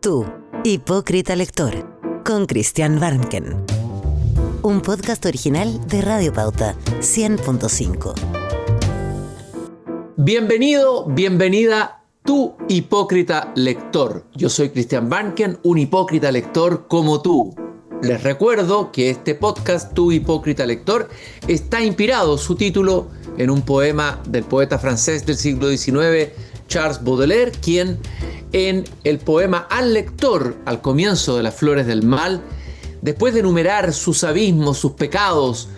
Tú, hipócrita lector, con Christian Barnken. Un podcast original de Radio Pauta 100.5. Bienvenido, bienvenida, tú hipócrita lector. Yo soy Christian Barnken, un hipócrita lector como tú. Les recuerdo que este podcast, Tú hipócrita lector, está inspirado, su título, en un poema del poeta francés del siglo XIX, Charles Baudelaire, quien en el poema Al lector, al comienzo de Las Flores del Mal, después de enumerar sus abismos, sus pecados,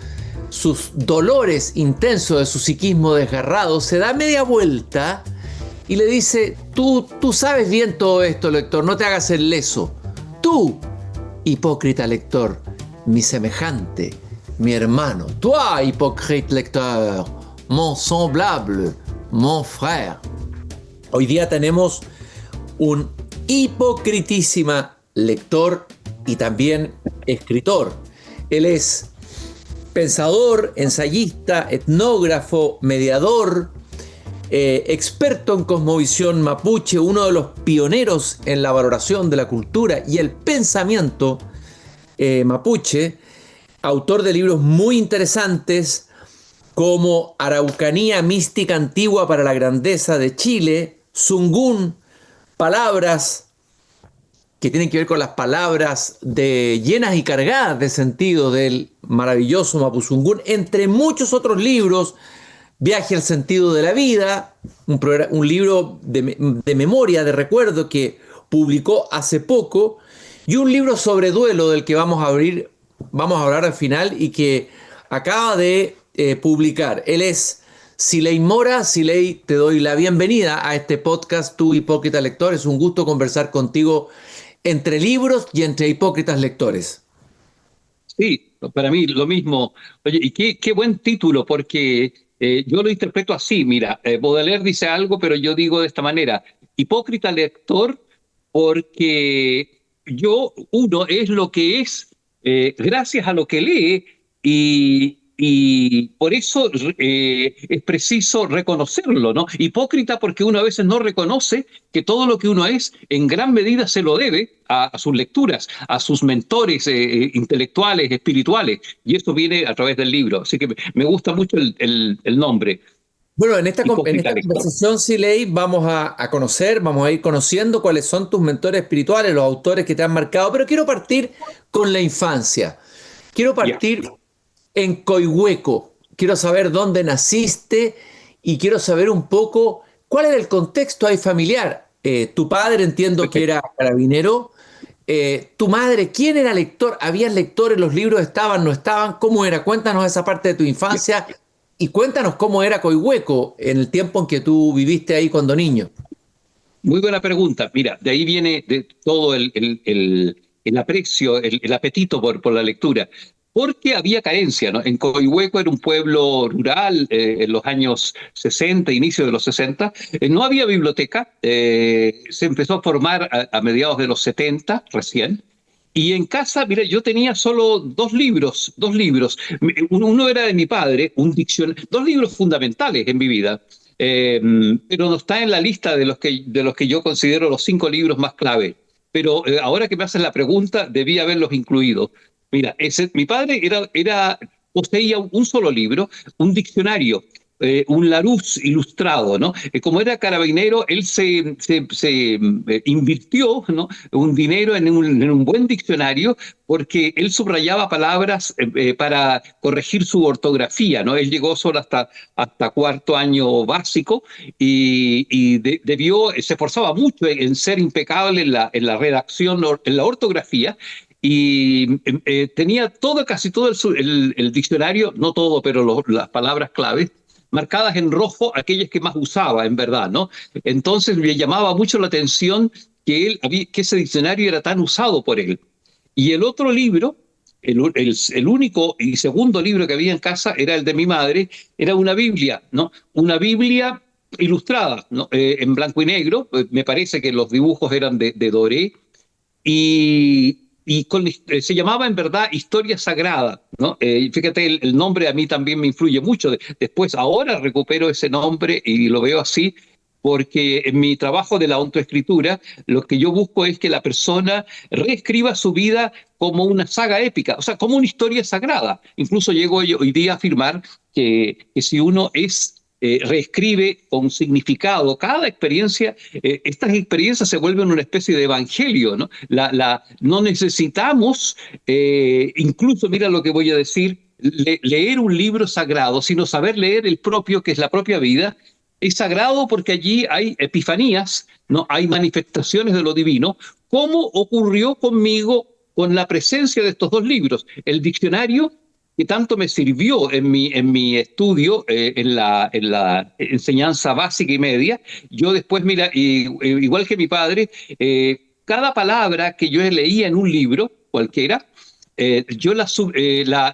sus dolores intensos de su psiquismo desgarrado, se da media vuelta y le dice: tú sabes bien todo esto, lector, no te hagas el leso. Tú, hipócrita lector, mi semejante, mi hermano. Toi, hypocrite lecteur, mon semblable, mon frère. Hoy día tenemos un hipocritísima lector y también escritor. Él es pensador, ensayista, etnógrafo, mediador, experto en cosmovisión mapuche, uno de los pioneros en la valoración de la cultura y el pensamiento mapuche, autor de libros muy interesantes como Araucanía mística antigua para la grandeza de Chile, Zungun, palabras que tienen que ver con las palabras llenas y cargadas de sentido del maravilloso Mapuzungún, entre muchos otros libros. Viaje al sentido de la vida, un libro de memoria, de recuerdo que publicó hace poco, y un libro sobre duelo del que vamos a hablar al final y que acaba de publicar. Él es Siley Mora. Siley, te doy la bienvenida a este podcast, Tú hipócrita lector. Es un gusto conversar contigo entre libros y entre hipócritas lectores. Sí, para mí lo mismo. Oye, y qué buen título, porque yo lo interpreto así. Mira, Baudelaire dice algo, pero yo digo de esta manera: hipócrita lector, porque uno es lo que es gracias a lo que lee, y por eso es preciso reconocerlo, ¿no? Hipócrita porque uno a veces no reconoce que todo lo que uno es en gran medida se lo debe a sus lecturas, a sus mentores intelectuales, espirituales, y esto viene a través del libro. Así que me gusta mucho el nombre. Bueno, en esta conversación, Siley, vamos a ir conociendo cuáles son tus mentores espirituales, los autores que te han marcado, pero quiero partir con la infancia. Quiero partir en Coihueco. Quiero saber dónde naciste y quiero saber un poco cuál era el contexto ahí familiar. Tu padre, entiendo que era carabinero. Tu madre, ¿quién era lector? ¿Habían lectores? ¿Los libros estaban, no estaban? ¿Cómo era? Cuéntanos esa parte de tu infancia y cuéntanos cómo era Coihueco en el tiempo en que tú viviste ahí cuando niño. Muy buena pregunta. Mira, de ahí viene de todo el aprecio, el apetito por la lectura. Porque había carencia, ¿no? En Coihueco era un pueblo rural en los años 60, inicio de los 60. No había biblioteca. Se empezó a formar a mediados de los 70 recién. Y en casa, mira, yo tenía solo dos libros. Uno era de mi padre, dos libros fundamentales en mi vida. Pero no está en la lista de los que yo considero los 5 libros más clave. Pero ahora que me haces la pregunta, debí haberlos incluido. Mira, mi padre poseía un solo libro, un diccionario, un Larousse ilustrado, ¿no? Como era carabinero, él se invirtió, ¿no?, un dinero en un buen diccionario, porque él subrayaba palabras para corregir su ortografía, ¿no? Él llegó solo hasta cuarto año básico y se esforzaba mucho en ser impecable en la redacción, en la ortografía. Y tenía casi todo el diccionario, no todo, pero las palabras claves, marcadas en rojo, aquellas que más usaba, en verdad, ¿no? Entonces me llamaba mucho la atención que ese diccionario era tan usado por él. Y el otro libro, el único y segundo libro que había en casa, era el de mi madre, era una Biblia, ¿no? Una Biblia ilustrada, ¿no? En blanco y negro. Me parece que los dibujos eran de Doré, y se llamaba en verdad Historia Sagrada, ¿no? Fíjate, el nombre a mí también me influye mucho. Después, ahora recupero ese nombre y lo veo así, porque en mi trabajo de la autoescritura, lo que yo busco es que la persona reescriba su vida como una saga épica, o sea, como una historia sagrada. Incluso llego hoy día a afirmar que si uno reescribe con significado cada experiencia, estas experiencias se vuelven una especie de evangelio, ¿no? No necesitamos, incluso, mira lo que voy a decir, leer un libro sagrado, sino saber leer el propio, que es la propia vida. Es sagrado porque allí hay epifanías, ¿no? Hay manifestaciones de lo divino, como ocurrió conmigo con la presencia de estos dos libros. El diccionario, que tanto me sirvió en mi estudio, en la enseñanza básica y media. Yo después, mira, igual que mi padre, cada palabra que yo leía en un libro, cualquiera, yo la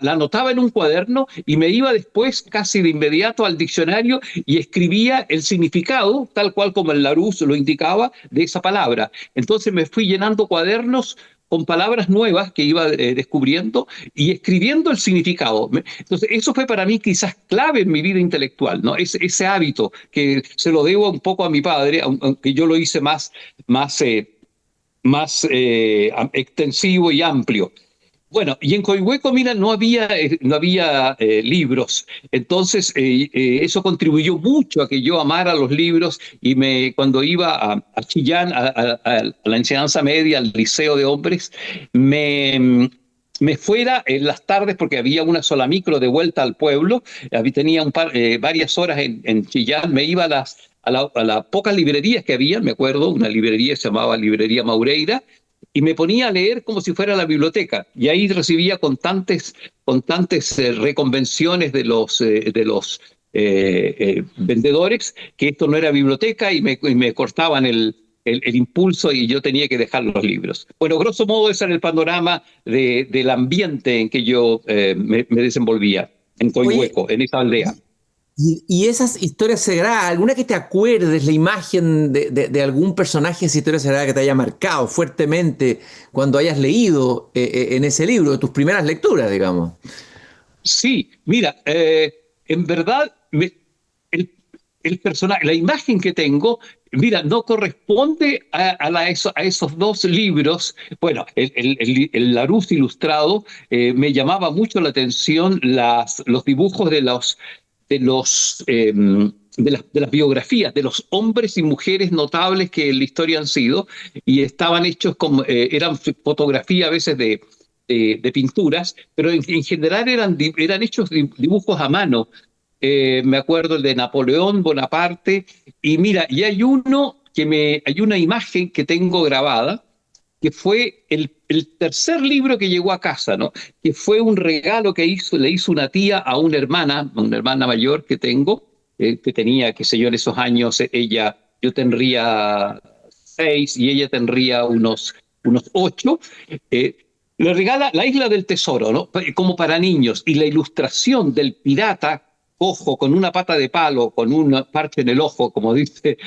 anotaba en un cuaderno y me iba después casi de inmediato al diccionario y escribía el significado, tal cual como el Larousse lo indicaba, de esa palabra. Entonces me fui llenando cuadernos con palabras nuevas que iba descubriendo y escribiendo el significado. Entonces, eso fue para mí quizás clave en mi vida intelectual, ¿no? Ese hábito que se lo debo un poco a mi padre, aunque yo lo hice más extensivo y amplio. Bueno, y en Coihueco, mira, no había libros. Entonces, eso contribuyó mucho a que yo amara los libros y cuando iba a Chillán, a la enseñanza media, al liceo de hombres, me fuera en las tardes, porque había una sola micro de vuelta al pueblo, tenía varias horas en Chillán, me iba a las pocas librerías que había, me acuerdo, una librería se llamaba Librería Maureira, y me ponía a leer como si fuera la biblioteca. Y ahí recibía constantes reconvenciones de los vendedores, que esto no era biblioteca, y me cortaban el impulso y yo tenía que dejar los libros. Bueno, grosso modo, ese era el panorama del ambiente en que yo me desenvolvía, en Coihueco, en esa aldea. Y esas historias sagradas, ¿alguna que te acuerdes, la imagen de algún personaje de esa historia sagrada que te haya marcado fuertemente cuando hayas leído en ese libro, de tus primeras lecturas, digamos? Sí, mira, en verdad, el personaje, la imagen que tengo, mira, no corresponde a esos dos libros. Bueno, el Larousse ilustrado, me llamaba mucho la atención los dibujos de las biografías de los hombres y mujeres notables que en la historia han sido, y estaban hechos como, eran fotografía a veces de pinturas, pero en general eran hechos dibujos a mano. Me acuerdo el de Napoleón Bonaparte, y mira, y hay una imagen que tengo grabada, que fue el tercer libro que llegó a casa, ¿no? Que fue un regalo que le hizo una tía a una hermana mayor que tengo, que tenía, qué sé yo, en esos años, yo tendría 6 y ella tendría unos 8. Le regala La Isla del Tesoro, ¿no? Como para niños, y la ilustración del pirata cojo con una pata de palo, con un parche en el ojo, como dice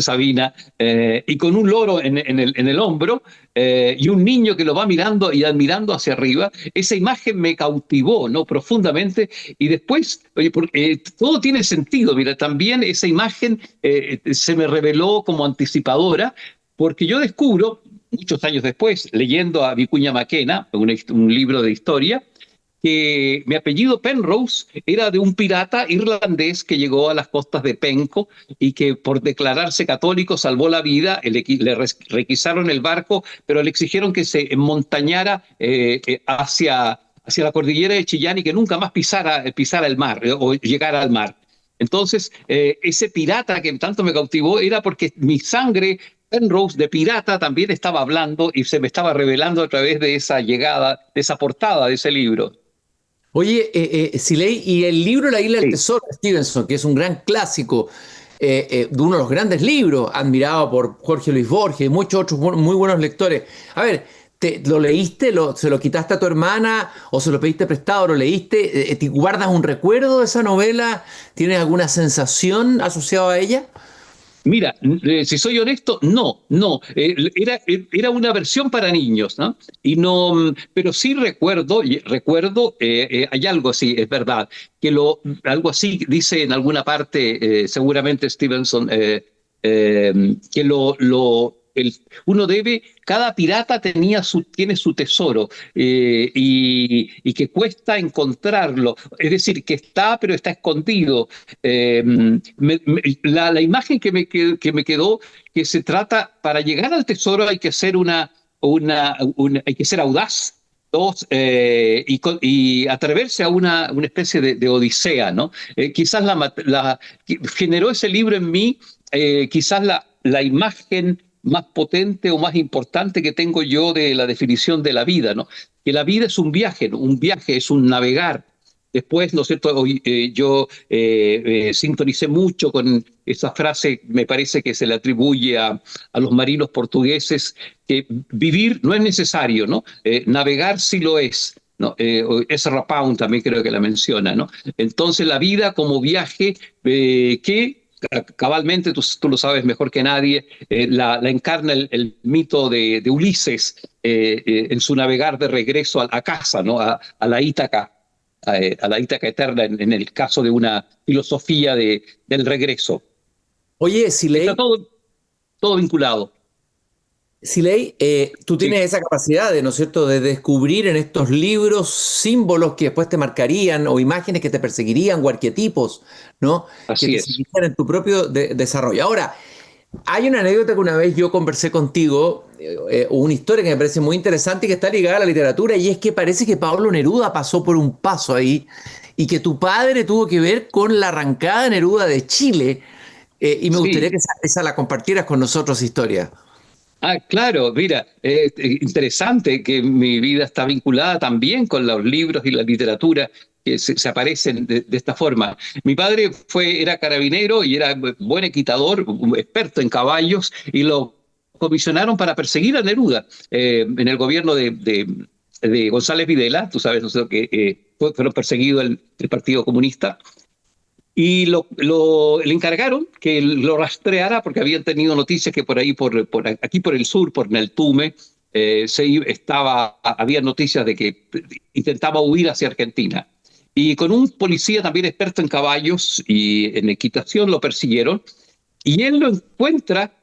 Sabina, y con un loro en el hombro, y un niño que lo va mirando y admirando hacia arriba. Esa imagen me cautivó, ¿no?, profundamente, y después, oye, todo tiene sentido. Mira, también esa imagen se me reveló como anticipadora, porque yo descubro, muchos años después, leyendo a Vicuña Maquena, un libro de historia, que mi apellido Penrose era de un pirata irlandés que llegó a las costas de Penco y que por declararse católico salvó la vida. Le requisaron el barco, pero le exigieron que se montañara hacia la cordillera de Chillán y que nunca más pisara el mar o llegara al mar. Entonces, ese pirata que tanto me cautivó era porque mi sangre Penrose de pirata también estaba hablando y se me estaba revelando a través de esa llegada, de esa portada de ese libro. Oye, Siley, y el libro La Isla del Tesoro de Stevenson, que es un gran clásico, de uno de los grandes libros, admirado por Jorge Luis Borges y muchos otros muy buenos lectores. A ver, ¿lo leíste? ¿Se lo quitaste a tu hermana? ¿O se lo pediste prestado? ¿Lo leíste? ¿Te guardas un recuerdo de esa novela? ¿Tienes alguna sensación asociada a ella? Mira, si soy honesto, no. Era una versión para niños, ¿no? Pero sí recuerdo, hay algo así, es verdad, que algo así dice en alguna parte, seguramente Stevenson, que uno debe, cada pirata tiene su tesoro, y que cuesta encontrarlo, es decir, que está, pero está escondido. La imagen que me quedó, que se trata, para llegar al tesoro hay que ser hay que ser audaz. Dos, y atreverse a una especie de odisea, ¿no? Quizás generó ese libro en mí, quizás la imagen más potente o más importante que tengo yo de la definición de la vida, ¿no? Que la vida es un viaje, ¿no? Un viaje es un navegar. Después, ¿no es cierto? Yo sintonicé mucho con esa frase, me parece que se le atribuye a los marinos portugueses, que vivir no es necesario, ¿no? Navegar sí lo es, ¿no? Ezra Pound también creo que la menciona, ¿no? Entonces la vida como viaje, que cabalmente, tú lo sabes mejor que nadie, la encarna el mito de Ulises, en su navegar de regreso a casa, ¿no? A la Ítaca. A la Ítaca eterna, en el caso de una filosofía del regreso. Oye, Siley, está todo vinculado. Siley, tú tienes esa capacidad de, ¿no es cierto?, de descubrir en estos libros símbolos que después te marcarían, o imágenes que te perseguirían, o arquetipos, ¿no? Así que te es. significan en tu propio desarrollo. Ahora, hay una anécdota que una vez yo conversé contigo, una historia que me parece muy interesante y que está ligada a la literatura, y es que parece que Pablo Neruda pasó por un paso ahí, y que tu padre tuvo que ver con la arrancada de Neruda de Chile, y me gustaría que esa la compartieras con nosotros, historia. Claro, mira, interesante que mi vida está vinculada también con los libros y la literatura que se aparecen de esta forma. Mi padre era carabinero y era buen equitador, experto en caballos, y lo comisionaron para perseguir a Neruda en el gobierno de González Videla. Tú sabes, ¿no?, que fueron perseguidos el Partido Comunista. Y le encargaron que lo rastreara, porque habían tenido noticias que por ahí, aquí por el sur, por Neltume, había noticias de que intentaba huir hacia Argentina. Y con un policía también experto en caballos y en equitación lo persiguieron. Y él lo encuentra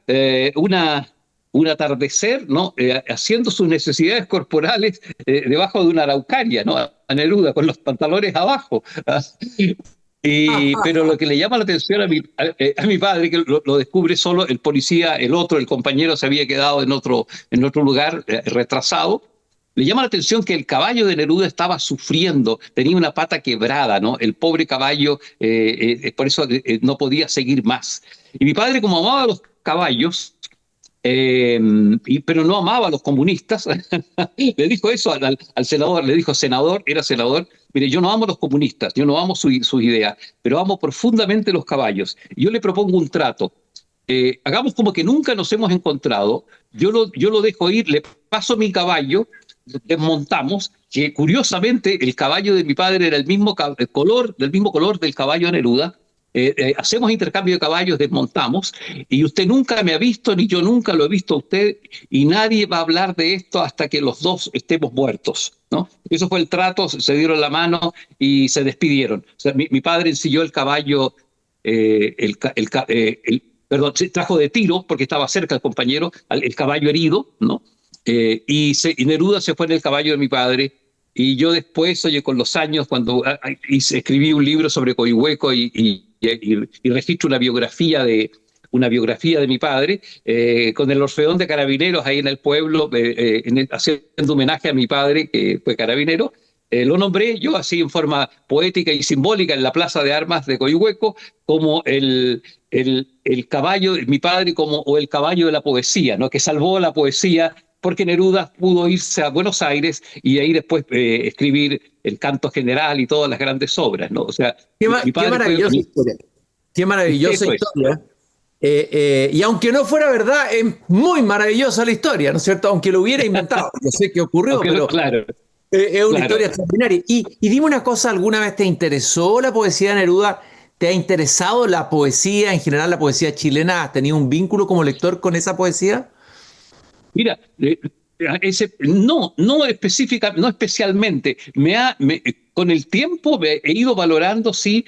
un atardecer, ¿no? Haciendo sus necesidades corporales debajo de una araucaria, ¿no? A Neruda, con los pantalones abajo. Pero lo que le llama la atención a mi padre, que lo descubre solo el policía, el compañero se había quedado en otro lugar, retrasado. Le llama la atención que el caballo de Neruda estaba sufriendo, tenía una pata quebrada, ¿no? El pobre caballo, por eso no podía seguir más. Y mi padre, como amaba a los caballos, pero no amaba a los comunistas, le dijo eso al senador, le dijo, era senador, mire, yo no amo a los comunistas, yo no amo sus ideas, pero amo profundamente los caballos. Yo le propongo un trato. Hagamos como que nunca nos hemos encontrado, yo lo dejo ir, le paso mi caballo, desmontamos, que curiosamente el caballo de mi padre era del mismo color del caballo de Neruda. Hacemos intercambio de caballos, desmontamos, y usted nunca me ha visto, ni yo nunca lo he visto a usted, y nadie va a hablar de esto hasta que los dos estemos muertos, ¿no? Eso fue el trato, se dieron la mano y se despidieron. O sea, mi padre ensilló el caballo, perdón, trajo de tiro, porque estaba cerca el compañero, el caballo herido, ¿no? Y Neruda se fue en el caballo de mi padre. Y yo después, oye, con los años, cuando escribí un libro sobre Coihueco y registro una biografía de mi padre, con el Orfeón de Carabineros ahí en el pueblo, haciendo homenaje a mi padre, que fue carabinero, lo nombré yo así en forma poética y simbólica en la Plaza de Armas de Coihueco como el caballo de mi padre, o el caballo de la poesía, ¿no? Que salvó la poesía, porque Neruda pudo irse a Buenos Aires y ahí después escribir el Canto General y todas las grandes obras, ¿no? O sea, qué maravillosa historia. Qué maravillosa historia. Y aunque no fuera verdad, es muy maravillosa la historia, ¿no es cierto? Aunque lo hubiera inventado. Yo sé que ocurrió, pero claro, es una historia extraordinaria. Y dime una cosa, ¿alguna vez te interesó la poesía de Neruda? ¿Te ha interesado la poesía, en general la poesía chilena? ¿Has tenido un vínculo como lector con esa poesía? Mira, no especialmente. Con el tiempo he ido valorando, sí,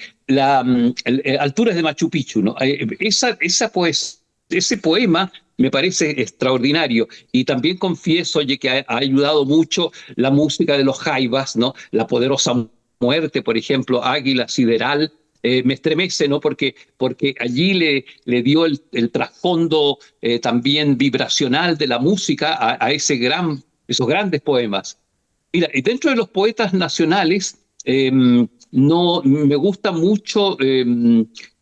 alturas de Machu Picchu, ¿no? Esa poesía ese poema me parece extraordinario. Y también confieso, oye, que ha ayudado mucho la música de los Jaivas, ¿no? La Poderosa Muerte, por ejemplo, Águila Sideral. Me estremece, ¿no? Porque allí le dio el trasfondo también vibracional de la música a esos grandes poemas. Mira, y dentro de los poetas nacionales, no me gusta mucho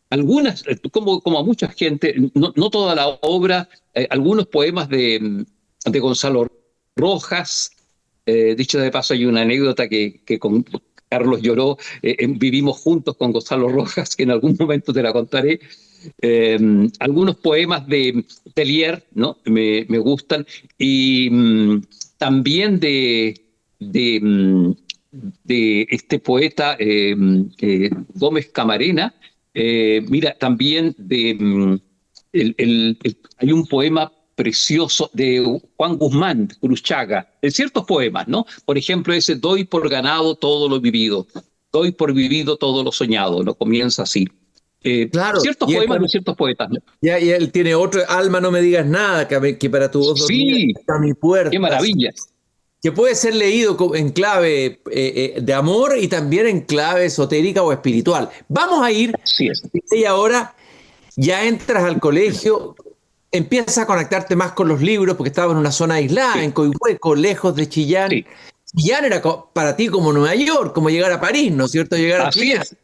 algunas, como a mucha gente, no toda la obra, algunos poemas de Gonzalo Rojas. Dicho de paso, hay una anécdota que con Carlos lloró. Vivimos juntos con Gonzalo Rojas, que en algún momento te la contaré. Algunos poemas de Telier, ¿no? Me gustan. Y también de este poeta Gómez Camarena. Mira, también hay un poema precioso de Juan Guzmán Cruchaga, de ciertos poemas, ¿no? Por ejemplo, ese doy por ganado todo lo vivido, doy por vivido todo lo soñado, ¿no? Comienza así. Claro, ciertos poemas de ciertos poetas, ¿no? Ya, y él tiene otro, Alma, no me digas nada, que para tu voz dormida está mi puerta. Qué maravilla. Que puede ser leído en clave de amor y también en clave esotérica o espiritual. Vamos a ir, y ahora ya entras al colegio, empiezas a conectarte más con los libros, porque estabas en una zona aislada, en Coihueco, lejos de Chillán. Sí. Chillán era para ti como Nueva York, como llegar a París, ¿no es cierto? Llegar a Chillán. Así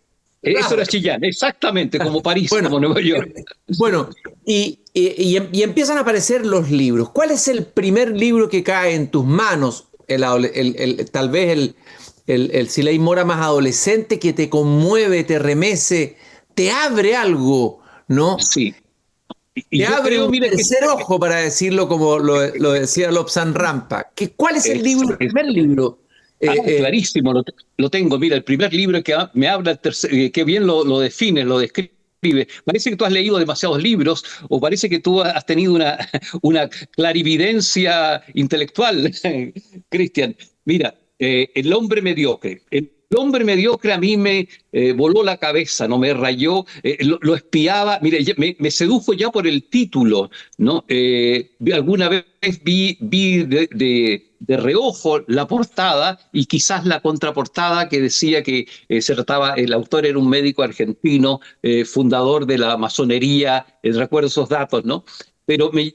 es. Eso era Chillán, exactamente, como París, como Nueva York. Bueno, y empiezan a aparecer los libros. ¿Cuál es el primer libro que cae en tus manos? Tal vez el Siley Mora más adolescente, que te conmueve, te remece, te abre algo, ¿no? Sí. Te abre un tercer ojo, para decirlo como lo decía Lobsang Rampa. ¿Cuál es el libro, el primer libro? Clarísimo, lo tengo. Mira, el primer libro que me habla, que bien lo define, lo describe. Parece que tú has leído demasiados libros, o parece que tú has tenido una clarividencia intelectual, Cristian. Mira, El hombre mediocre. El hombre mediocre a mí me voló la cabeza, no me rayó, lo espiaba. Mira, me sedujo ya por el título, ¿no? Alguna vez vi de reojo la portada y quizás la contraportada, que decía que se trataba, el autor era un médico argentino, fundador de la masonería. Recuerdo esos datos, ¿no? Pero me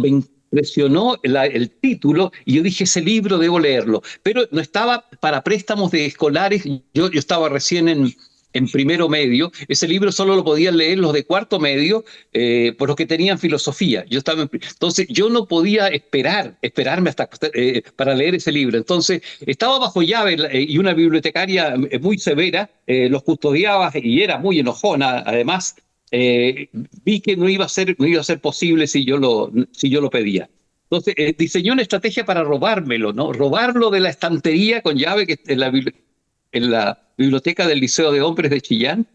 impresionó el título y yo dije, ese libro debo leerlo. Pero no estaba para préstamos de escolares, yo estaba recién en primero medio. Ese libro solo lo podían leer los de cuarto medio, por los que tenían filosofía. Entonces yo no podía esperarme hasta para leer ese libro. Entonces estaba bajo llave, y una bibliotecaria muy severa los custodiaba, y era muy enojona además. Vi que no iba a ser posible si yo lo pedía. Entonces diseñó una estrategia para robármelo, ¿no? Robarlo de la estantería con llave, que en la biblioteca del Liceo de Hombres de Chillán.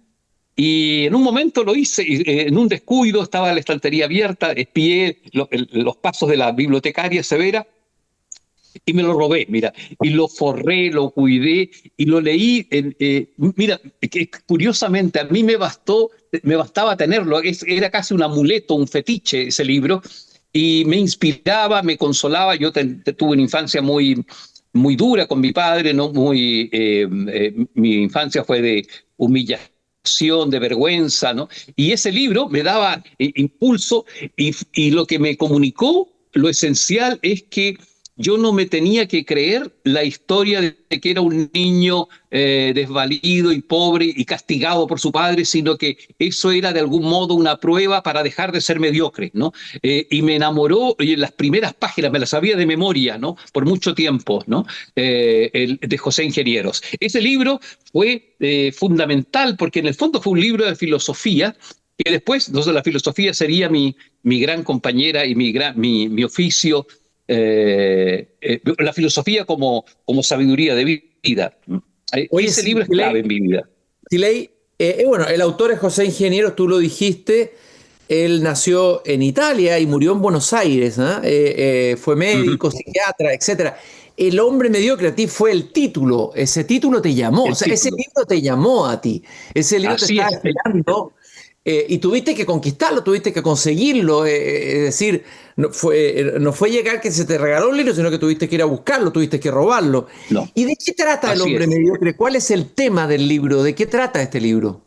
Y en un momento lo hice, en un descuido, estaba la estantería abierta, espié los pasos de la bibliotecaria severa y me lo robé, mira, y lo forré, lo cuidé y lo leí. Mira, que curiosamente a mí me bastaba tenerlo, era casi un amuleto, un fetiche ese libro, y me inspiraba, me consolaba. Yo tuve una infancia muy dura con mi padre, ¿no? Mi infancia fue de humillación, de vergüenza, ¿no? Y ese libro me daba impulso, y lo que me comunicó, lo esencial, es que yo no me tenía que creer la historia de que era un niño desvalido y pobre y castigado por su padre, sino que eso era de algún modo una prueba para dejar de ser mediocre, ¿no? Y me enamoró, y en las primeras páginas me las sabía de memoria, ¿no? Por mucho tiempo, ¿no? De José Ingenieros. Ese libro fue fundamental, porque en el fondo fue un libro de filosofía, que después, entonces, la filosofía sería mi gran compañera y mi oficio. La filosofía como sabiduría de vida. Oye, ese libro es clave en mi vida. Siley, bueno, el autor es José Ingenieros, tú lo dijiste. Él nació en Italia y murió en Buenos Aires, ¿eh? Fue médico, psiquiatra, etc. El hombre mediocre, a ti fue el título. Ese título te llamó, ese libro te llamó a ti. Ese libro te estaba esperando. y tuviste que conquistarlo, tuviste que conseguirlo, es decir, no fue llegar que se te regaló un libro, sino que tuviste que ir a buscarlo, tuviste que robarlo. No, ¿Y de qué trata El así hombre es. mediocre? ¿Cuál es el tema del libro? ¿De qué trata este libro?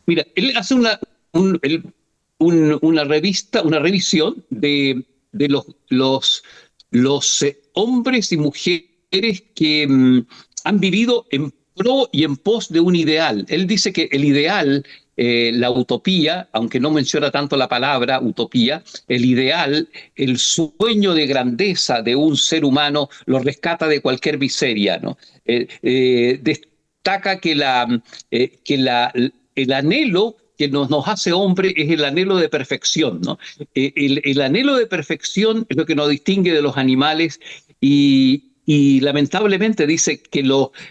Mira, él hace una revista, una revisión de los hombres y mujeres que han vivido en pro y en pos de un ideal. Él dice que el ideal, la utopía, aunque no menciona tanto la palabra utopía, el ideal, el sueño de grandeza de un ser humano lo rescata de cualquier miseria, ¿no? Destaca el anhelo que nos hace hombre es el anhelo de perfección, ¿no? El anhelo de perfección es lo que nos distingue de los animales y lamentablemente dice que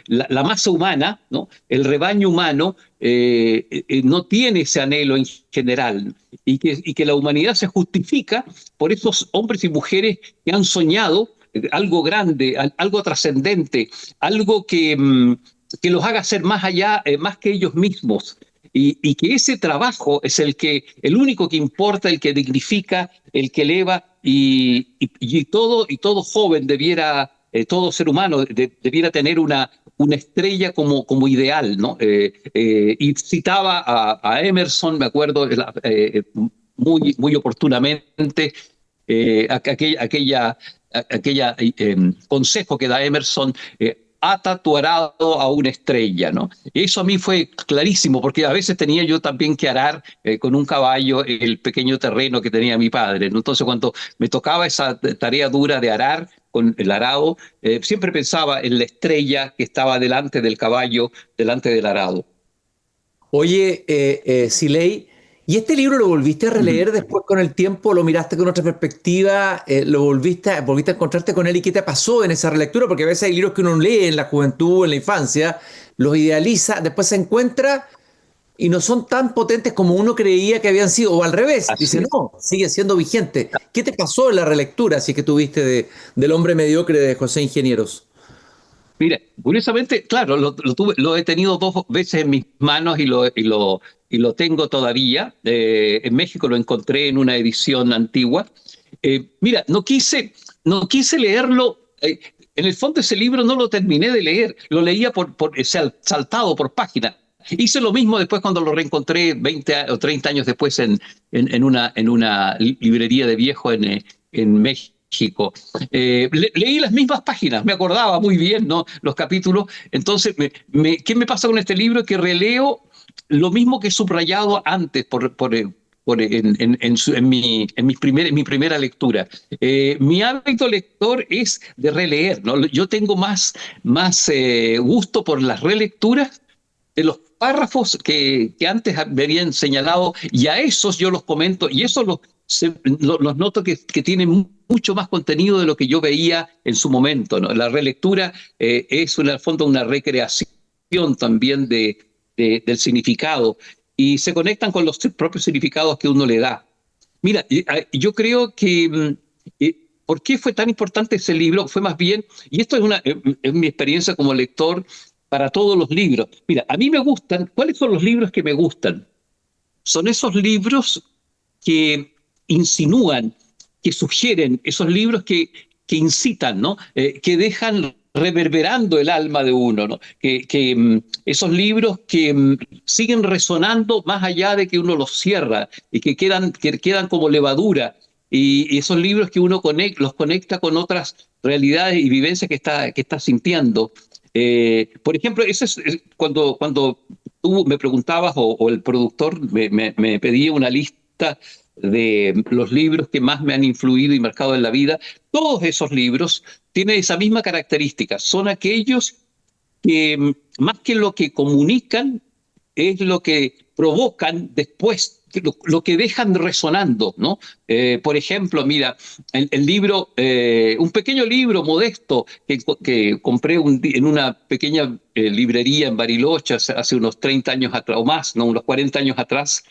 la masa humana, ¿no? El rebaño humano, no tiene ese anhelo en general y que la humanidad se justifica por esos hombres y mujeres que han soñado algo grande, algo trascendente, algo que los haga ser más allá, más que ellos mismos. Y que ese trabajo es el único que importa, el que dignifica, el que eleva, y todo joven debiera, todo ser humano debiera tener una estrella como ideal, ¿no? Y citaba a Emerson, me acuerdo, muy oportunamente, aquella consejo que da Emerson, ata tu arado a una estrella, ¿no? Y eso a mí fue clarísimo, porque a veces tenía yo también que arar con un caballo el pequeño terreno que tenía mi padre, ¿no? Entonces, cuando me tocaba esa tarea dura de arar con el arado, siempre pensaba en la estrella que estaba delante del caballo, delante del arado. Oye, Siley, ¿y este libro lo volviste a Uh -huh. releer después con el tiempo? ¿Lo miraste con otra perspectiva? ¿Volviste a encontrarte con él? ¿Y qué te pasó en esa relectura? Porque a veces hay libros que uno lee en la juventud, en la infancia, los idealiza, después se encuentra y no son tan potentes como uno creía que habían sido, o al revés, Así dice, es. no, sigue siendo vigente. ¿Qué te pasó en la relectura, si es que tuviste del hombre mediocre de José Ingenieros? Mira, curiosamente, claro, lo he tenido 2 veces en mis manos y lo tengo todavía. En México lo encontré en una edición antigua. Mira, no quise leerlo. En el fondo ese libro no lo terminé de leer, lo leía saltado por página. Hice lo mismo después cuando lo reencontré 20 o 30 años después en una librería de viejo en México. Leí las mismas páginas, me acordaba muy bien, ¿no? Los capítulos. Entonces, ¿qué me pasa con este libro? Que releo lo mismo que he subrayado antes en mi primera lectura. Mi hábito lector es de releer, ¿no? Yo tengo más gusto por las relecturas de los párrafos que antes me habían señalado, y a esos yo los comento, y esos los noto que tienen mucho más contenido de lo que yo veía en su momento, ¿no? La relectura es en el fondo una recreación también del significado, y se conectan con los propios significados que uno le da. Mira, yo creo que ¿por qué fue tan importante ese libro? Fue más bien, y esto es mi experiencia como lector para todos los libros. Mira, a mí me gustan, ¿cuáles son los libros que me gustan? Son esos libros que insinúan, que sugieren, esos libros que incitan, ¿no? Que dejan reverberando el alma de uno, ¿no? Esos libros que siguen resonando más allá de que uno los cierra y que quedan como levadura. Y esos libros que uno los conecta con otras realidades y vivencias que está sintiendo. Por ejemplo, eso es cuando tú me preguntabas o el productor me pedía una lista de los libros que más me han influido y marcado en la vida. Todos esos libros tienen esa misma característica. Son aquellos que, más que lo que comunican, es lo que provocan después, lo que dejan resonando, ¿no? Por ejemplo, mira, el libro, un pequeño libro modesto que compré en una pequeña librería en Bariloche hace unos 30 años atrás, o más, ¿no? Unos 40 años atrás.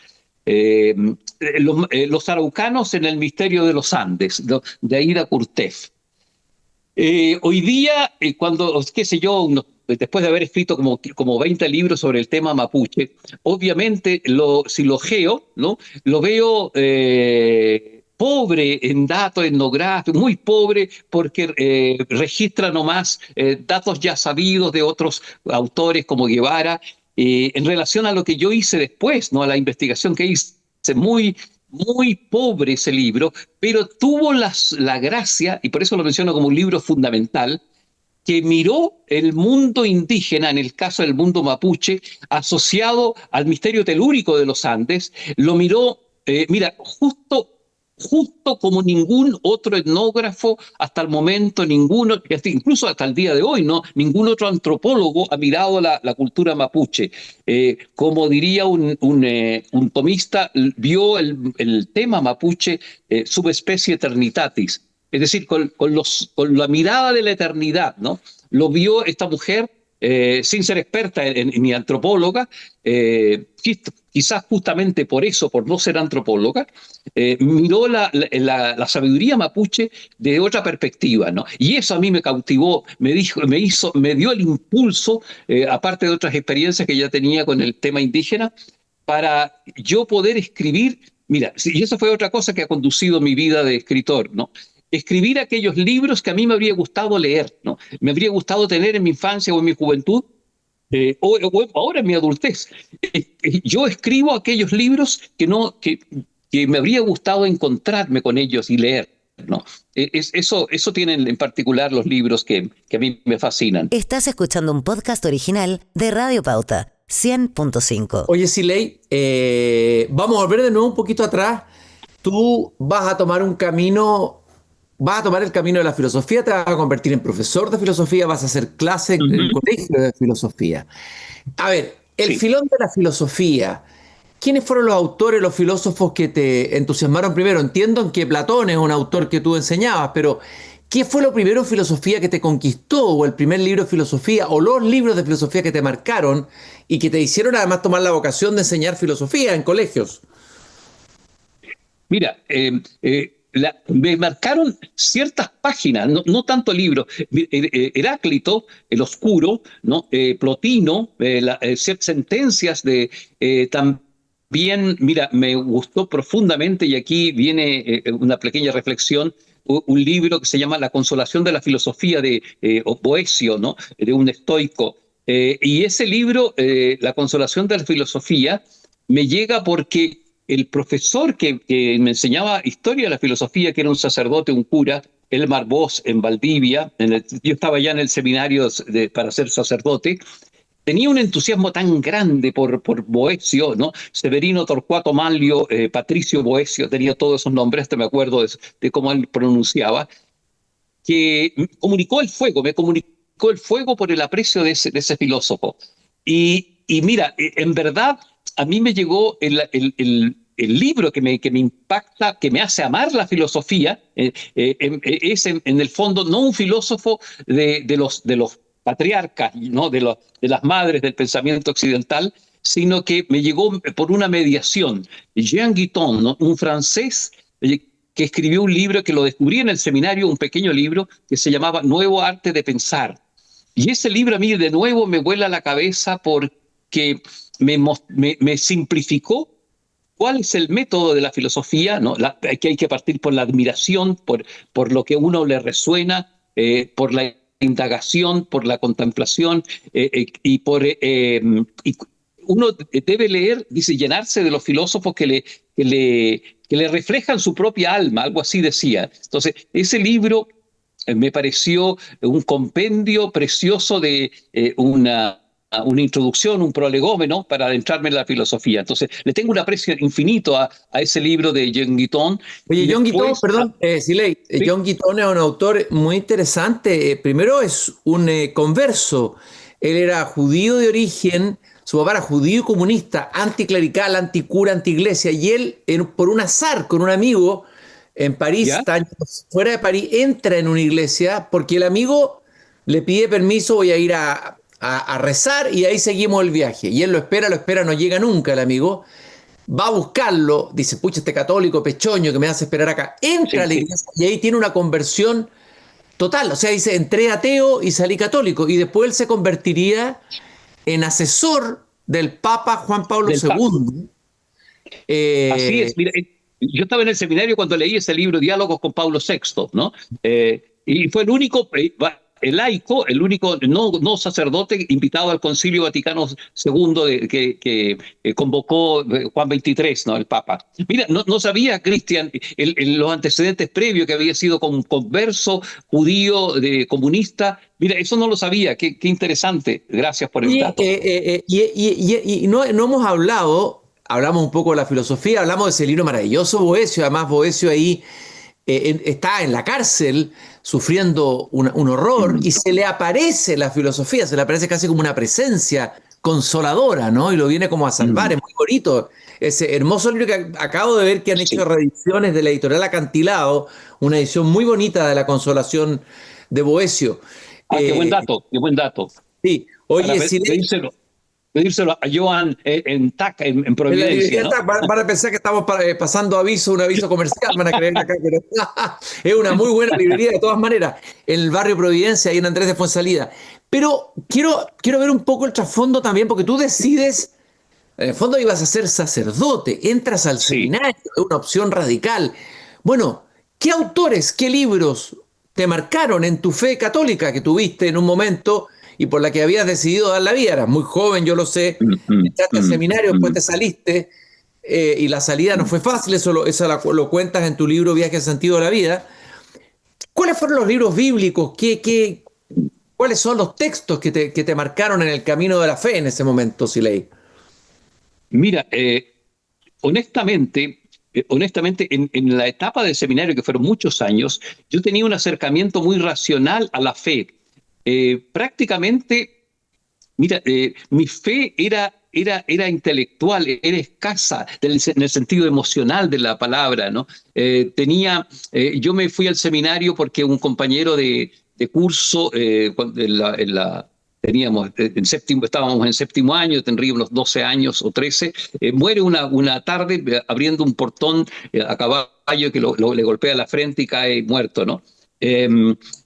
Los araucanos en el misterio de los Andes, de Aida Curtef. Hoy día, cuando, qué sé yo, unos después de haber escrito como 20 libros sobre el tema mapuche, obviamente si lo geo, ¿no? Lo veo pobre en datos etnográficos, muy pobre porque registra nomás datos ya sabidos de otros autores como Guevara, en relación a lo que yo hice después, ¿no? A la investigación que hice, muy, muy pobre ese libro, pero tuvo la gracia, y por eso lo menciono como un libro fundamental, que miró el mundo indígena, en el caso del mundo mapuche, asociado al misterio telúrico de los Andes, lo miró, mira, justo como ningún otro etnógrafo hasta el momento, ninguno, incluso hasta el día de hoy, ¿no? Ningún otro antropólogo ha mirado la cultura mapuche. Como diría un tomista, vio el tema mapuche subespecie eternitatis. Es decir, con la mirada de la eternidad, ¿no? Lo vio esta mujer, sin ser experta ni antropóloga, quizás justamente por eso, por no ser antropóloga, miró la sabiduría mapuche de otra perspectiva, ¿no? Y eso a mí me cautivó, me dio el impulso, aparte de otras experiencias que ya tenía con el tema indígena, para yo poder escribir. Mira, y eso fue otra cosa que ha conducido mi vida de escritor, ¿no? Escribir aquellos libros que a mí me habría gustado leer, ¿no? Me habría gustado tener en mi infancia o en mi juventud, o ahora en mi adultez. Yo escribo aquellos libros que me habría gustado encontrarme con ellos y leer, ¿no? Eso tienen en particular los libros que a mí me fascinan. Estás escuchando un podcast original de Radio Pauta 100.5. Oye, Siley, vamos a volver de nuevo un poquito atrás. Tú vas a tomar el camino de la filosofía, te vas a convertir en profesor de filosofía, vas a hacer clase en el colegio de filosofía. A ver, el filón de la filosofía, ¿quiénes fueron los autores, los filósofos que te entusiasmaron primero? Entiendo que Platón es un autor que tú enseñabas, pero ¿qué fue lo primero en filosofía que te conquistó? ¿O el primer libro de filosofía? ¿O los libros de filosofía que te marcaron y que te hicieron además tomar la vocación de enseñar filosofía en colegios? Mira, me marcaron ciertas páginas, no tanto libros. Heráclito, el Oscuro, ¿no? Plotino, ciertas sentencias de también, mira, me gustó profundamente, y aquí viene una pequeña reflexión, un libro que se llama La consolación de la filosofía de Boecio, ¿no? De un estoico. Y ese libro, La consolación de la filosofía, me llega porque el profesor que me enseñaba historia de la filosofía, que era un sacerdote, un cura, Elmar Bosch, en Valdivia, yo estaba ya en el seminario para ser sacerdote, tenía un entusiasmo tan grande por Boecio, ¿no? Severino Torcuato Manlio, Patricio Boecio, tenía todos esos nombres, me acuerdo de cómo él pronunciaba, que me comunicó el fuego por el aprecio de ese filósofo. Y mira, en verdad, a mí me llegó el libro que me impacta, que me hace amar la filosofía, es en el fondo no un filósofo de los patriarcas, ¿no? de las madres del pensamiento occidental, sino que me llegó por una mediación. Jean Guiton, ¿no? Un francés que escribió un libro que lo descubrí en el seminario, un pequeño libro que se llamaba Nuevo Arte de Pensar. Y ese libro a mí de nuevo me vuela la cabeza porque me simplificó cuál es el método de la filosofía, ¿no? Que hay que partir por la admiración, por lo que a uno le resuena, por la indagación, por la contemplación, y uno debe leer, dice, llenarse de los filósofos que le reflejan su propia alma, algo así decía. Entonces, ese libro me pareció un compendio precioso de una introducción, un prolegómeno para adentrarme en la filosofía. Entonces, le tengo un aprecio infinito a ese libro de Jean Guiton. Oye, Jean Guiton, perdón, Siley, ¿sí? Jean Guiton es un autor muy interesante. Primero es un converso. Él era judío de origen, su papá era judío y comunista, anticlerical, anticura, antiiglesia, y él, por un azar, con un amigo en París, fuera de París, entra en una iglesia porque el amigo le pide permiso, voy a ir a rezar, y ahí seguimos el viaje. Y él lo espera, no llega nunca el amigo. Va a buscarlo, dice, pucha, este católico pechoño que me hace esperar acá. Entra a la iglesia y ahí tiene una conversión total, o sea, dice, entré ateo y salí católico, y después él se convertiría en asesor del Papa Juan Pablo del Papa. II. Así es, mira, yo estaba en el seminario cuando leí ese libro, Diálogos con Pablo VI, ¿no? Y fue el único laico, el único no sacerdote invitado al Concilio Vaticano II que convocó Juan XXIII, ¿no? El Papa. Mira, no sabía, Cristian, los antecedentes previos, que había sido converso, judío, comunista. Mira, eso no lo sabía, qué interesante. Gracias por el dato. Y no hemos hablamos un poco de la filosofía, hablamos de ese libro maravilloso, Boecio. Además, Boecio ahí está en la cárcel sufriendo un horror, y se le aparece la filosofía, se le aparece casi como una presencia consoladora, ¿no? Y lo viene como a salvar. Es muy bonito ese hermoso libro que acabo de ver que han hecho reediciones de la editorial Acantilado, una edición muy bonita de la Consolación de Boecio. Qué buen dato, qué buen dato. Sí, oye, pedírselo a Joan en TAC, en Providencia, ¿no? Van a pensar que estamos pasando un aviso comercial, van a creer acá, pero es una muy buena librería de todas maneras, en el barrio Providencia, ahí en Andrés de Fuensalida. Pero quiero ver un poco el trasfondo también, porque tú decides, en el fondo ibas a ser sacerdote, entras al seminario, es una opción radical. Bueno, ¿qué autores, qué libros te marcaron en tu fe católica que tuviste en un momento y por la que habías decidido dar la vida? Eras muy joven, yo lo sé, entraste al seminario, después te saliste, y la salida no fue fácil, eso lo cuentas en tu libro Viaje al sentido de la vida. ¿Cuáles fueron los libros bíblicos? ¿Cuáles son los textos que te marcaron en el camino de la fe en ese momento, Siley? Mira, honestamente, en la etapa del seminario, que fueron muchos años, yo tenía un acercamiento muy racional a la fe. Prácticamente, mira, mi fe era intelectual, era escasa en el sentido emocional de la palabra, ¿no? Yo me fui al seminario porque un compañero de curso, estábamos en séptimo año, tendría unos 12 años o 13, muere una tarde abriendo un portón a caballo que le golpea la frente y cae muerto, ¿no?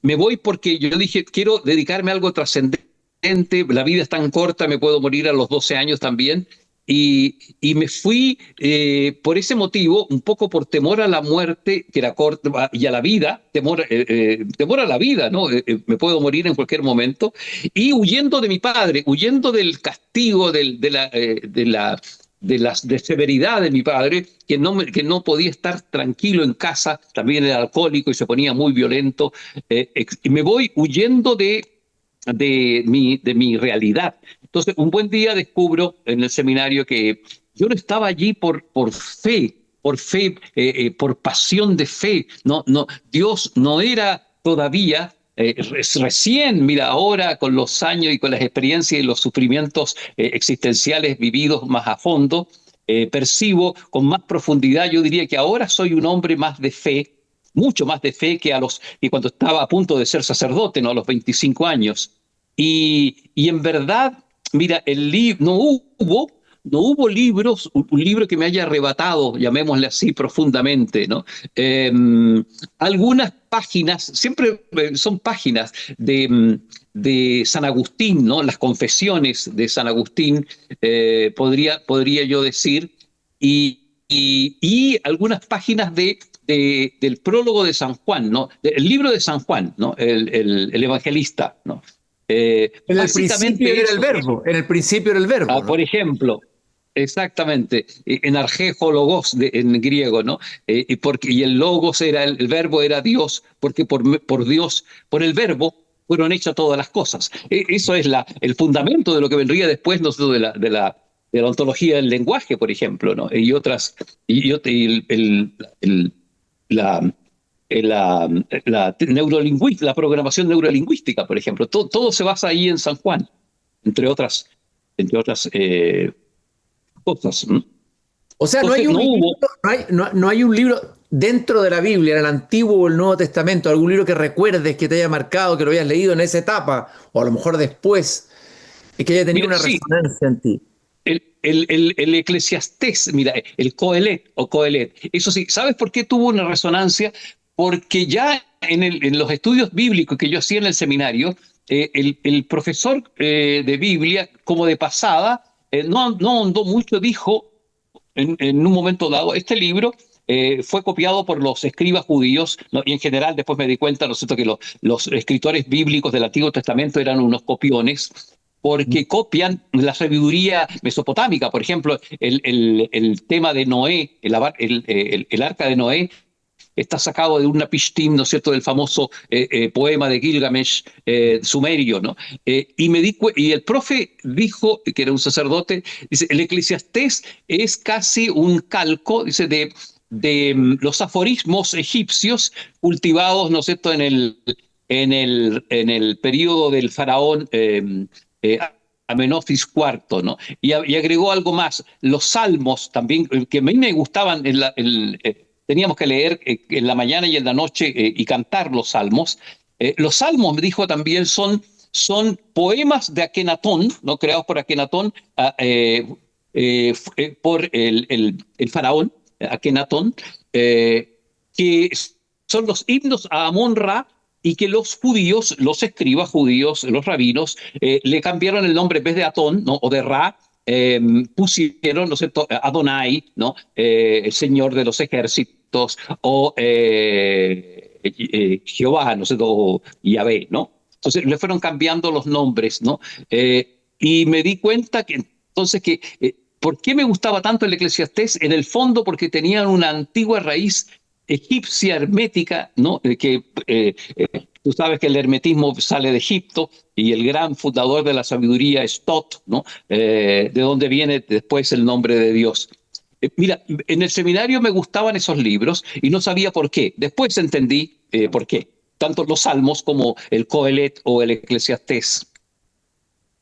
Me voy porque yo dije, quiero dedicarme a algo trascendente, la vida es tan corta, me puedo morir a los 12 años también, y me fui por ese motivo, un poco por temor a la muerte, que era corta, y a la vida, temor a la vida, ¿no? Me puedo morir en cualquier momento, y huyendo de mi padre, huyendo del castigo, de la severidad de mi padre, que no podía estar tranquilo en casa, también era alcohólico y se ponía muy violento, y me voy huyendo de mi realidad. Entonces, un buen día descubro en el seminario que yo no estaba allí por fe, por pasión de fe. No, Dios no era todavía. Recién, mira, ahora con los años y con las experiencias y los sufrimientos existenciales vividos más a fondo, percibo con más profundidad. Yo diría que ahora soy un hombre más de fe, mucho más de fe que cuando estaba a punto de ser sacerdote, ¿no? A los 25 años. Y en verdad, mira, no hubo libros, un libro que me haya arrebatado, llamémosle así, profundamente, ¿no? Algunas páginas, siempre son páginas de San Agustín, ¿no? Las confesiones de San Agustín, podría yo decir, y algunas páginas del prólogo de San Juan, ¿no? El libro de San Juan, ¿no? El evangelista, ¿no? En el principio era el verbo. En el principio era el verbo, ¿no? Por ejemplo, exactamente, en argejo logos en griego, ¿no? Y el logos el verbo era Dios, porque por Dios, por el verbo, fueron hechas todas las cosas. Eso es el fundamento de lo que vendría después, ¿no? de la ontología del lenguaje, por ejemplo, ¿no? Y otras, la programación neurolingüística, por ejemplo. Todo se basa ahí en San Juan, entre otras cosas. O sea, no hay un libro dentro de la Biblia, en el Antiguo o el Nuevo Testamento, algún libro que recuerdes que te haya marcado, que lo hayas leído en esa etapa, o a lo mejor después, y que haya tenido una resonancia en ti. El Eclesiastés, mira, el Coelet. Eso sí, ¿sabes por qué tuvo una resonancia? Porque ya en los estudios bíblicos que yo hacía en el seminario, el profesor de Biblia, como de pasada, no ahondó mucho, dijo en un momento dado, este libro fue copiado por los escribas judíos, ¿no? Y en general después me di cuenta, ¿no es cierto?, que los escritores bíblicos del Antiguo Testamento eran unos copiones, porque copian la sabiduría mesopotámica. Por ejemplo, el tema de Noé, el arca de Noé, está sacado de un Napishtim, ¿no es cierto?, del famoso poema de Gilgamesh sumerio, ¿no? Y el profe dijo, que era un sacerdote, dice, el Eclesiastés es casi un calco, dice, de los aforismos egipcios cultivados, ¿no es cierto?, en el periodo del faraón Amenofis IV, ¿no? Y agregó algo más, los salmos también, que a mí me gustaban teníamos que leer en la mañana y en la noche y cantar los salmos. Los salmos, me dijo también, son poemas de Akenatón, ¿no?, creados por Akenatón, por el faraón Akenatón, que son los himnos a Amón-Ra, y que los judíos, los escribas judíos, los rabinos, le cambiaron el nombre en vez de Atón, ¿no?, o de Ra, pusieron, ¿no es cierto?, Adonai, ¿no?, el Señor de los ejércitos, o Jehová, ¿no es cierto?, o Yahvé, ¿no? Entonces le fueron cambiando los nombres, ¿no? Y me di cuenta que entonces ¿por qué me gustaba tanto el Eclesiastés? En el fondo porque tenían una antigua raíz egipcia hermética, ¿no? Tú sabes que el hermetismo sale de Egipto y el gran fundador de la sabiduría es Tot, ¿no? De donde viene después el nombre de Dios. Mira, en el seminario me gustaban esos libros y no sabía por qué. Después entendí por qué. Tanto los Salmos como el Coelet o el Eclesiastés.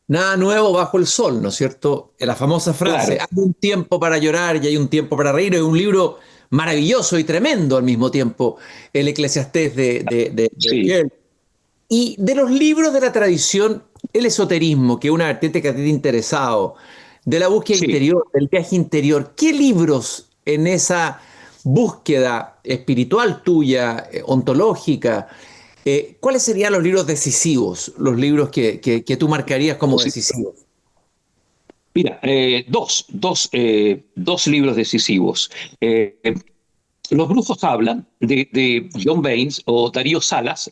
Nada nuevo bajo el sol, ¿no es cierto? La famosa frase, Claro. hay un tiempo para llorar y hay un tiempo para reír. Es un libro maravilloso y tremendo al mismo tiempo, el Eclesiastés de Sí, Goethe. Y de los libros de la tradición, el esoterismo, que es una vertiente que a ti te ha interesado, de la búsqueda sí. interior, del viaje interior, ¿qué libros en esa búsqueda espiritual tuya, ontológica, cuáles serían los libros decisivos, los libros que tú marcarías como Sí. decisivos? Mira, dos libros decisivos. Los brujos hablan de John Baines o Darío Salas,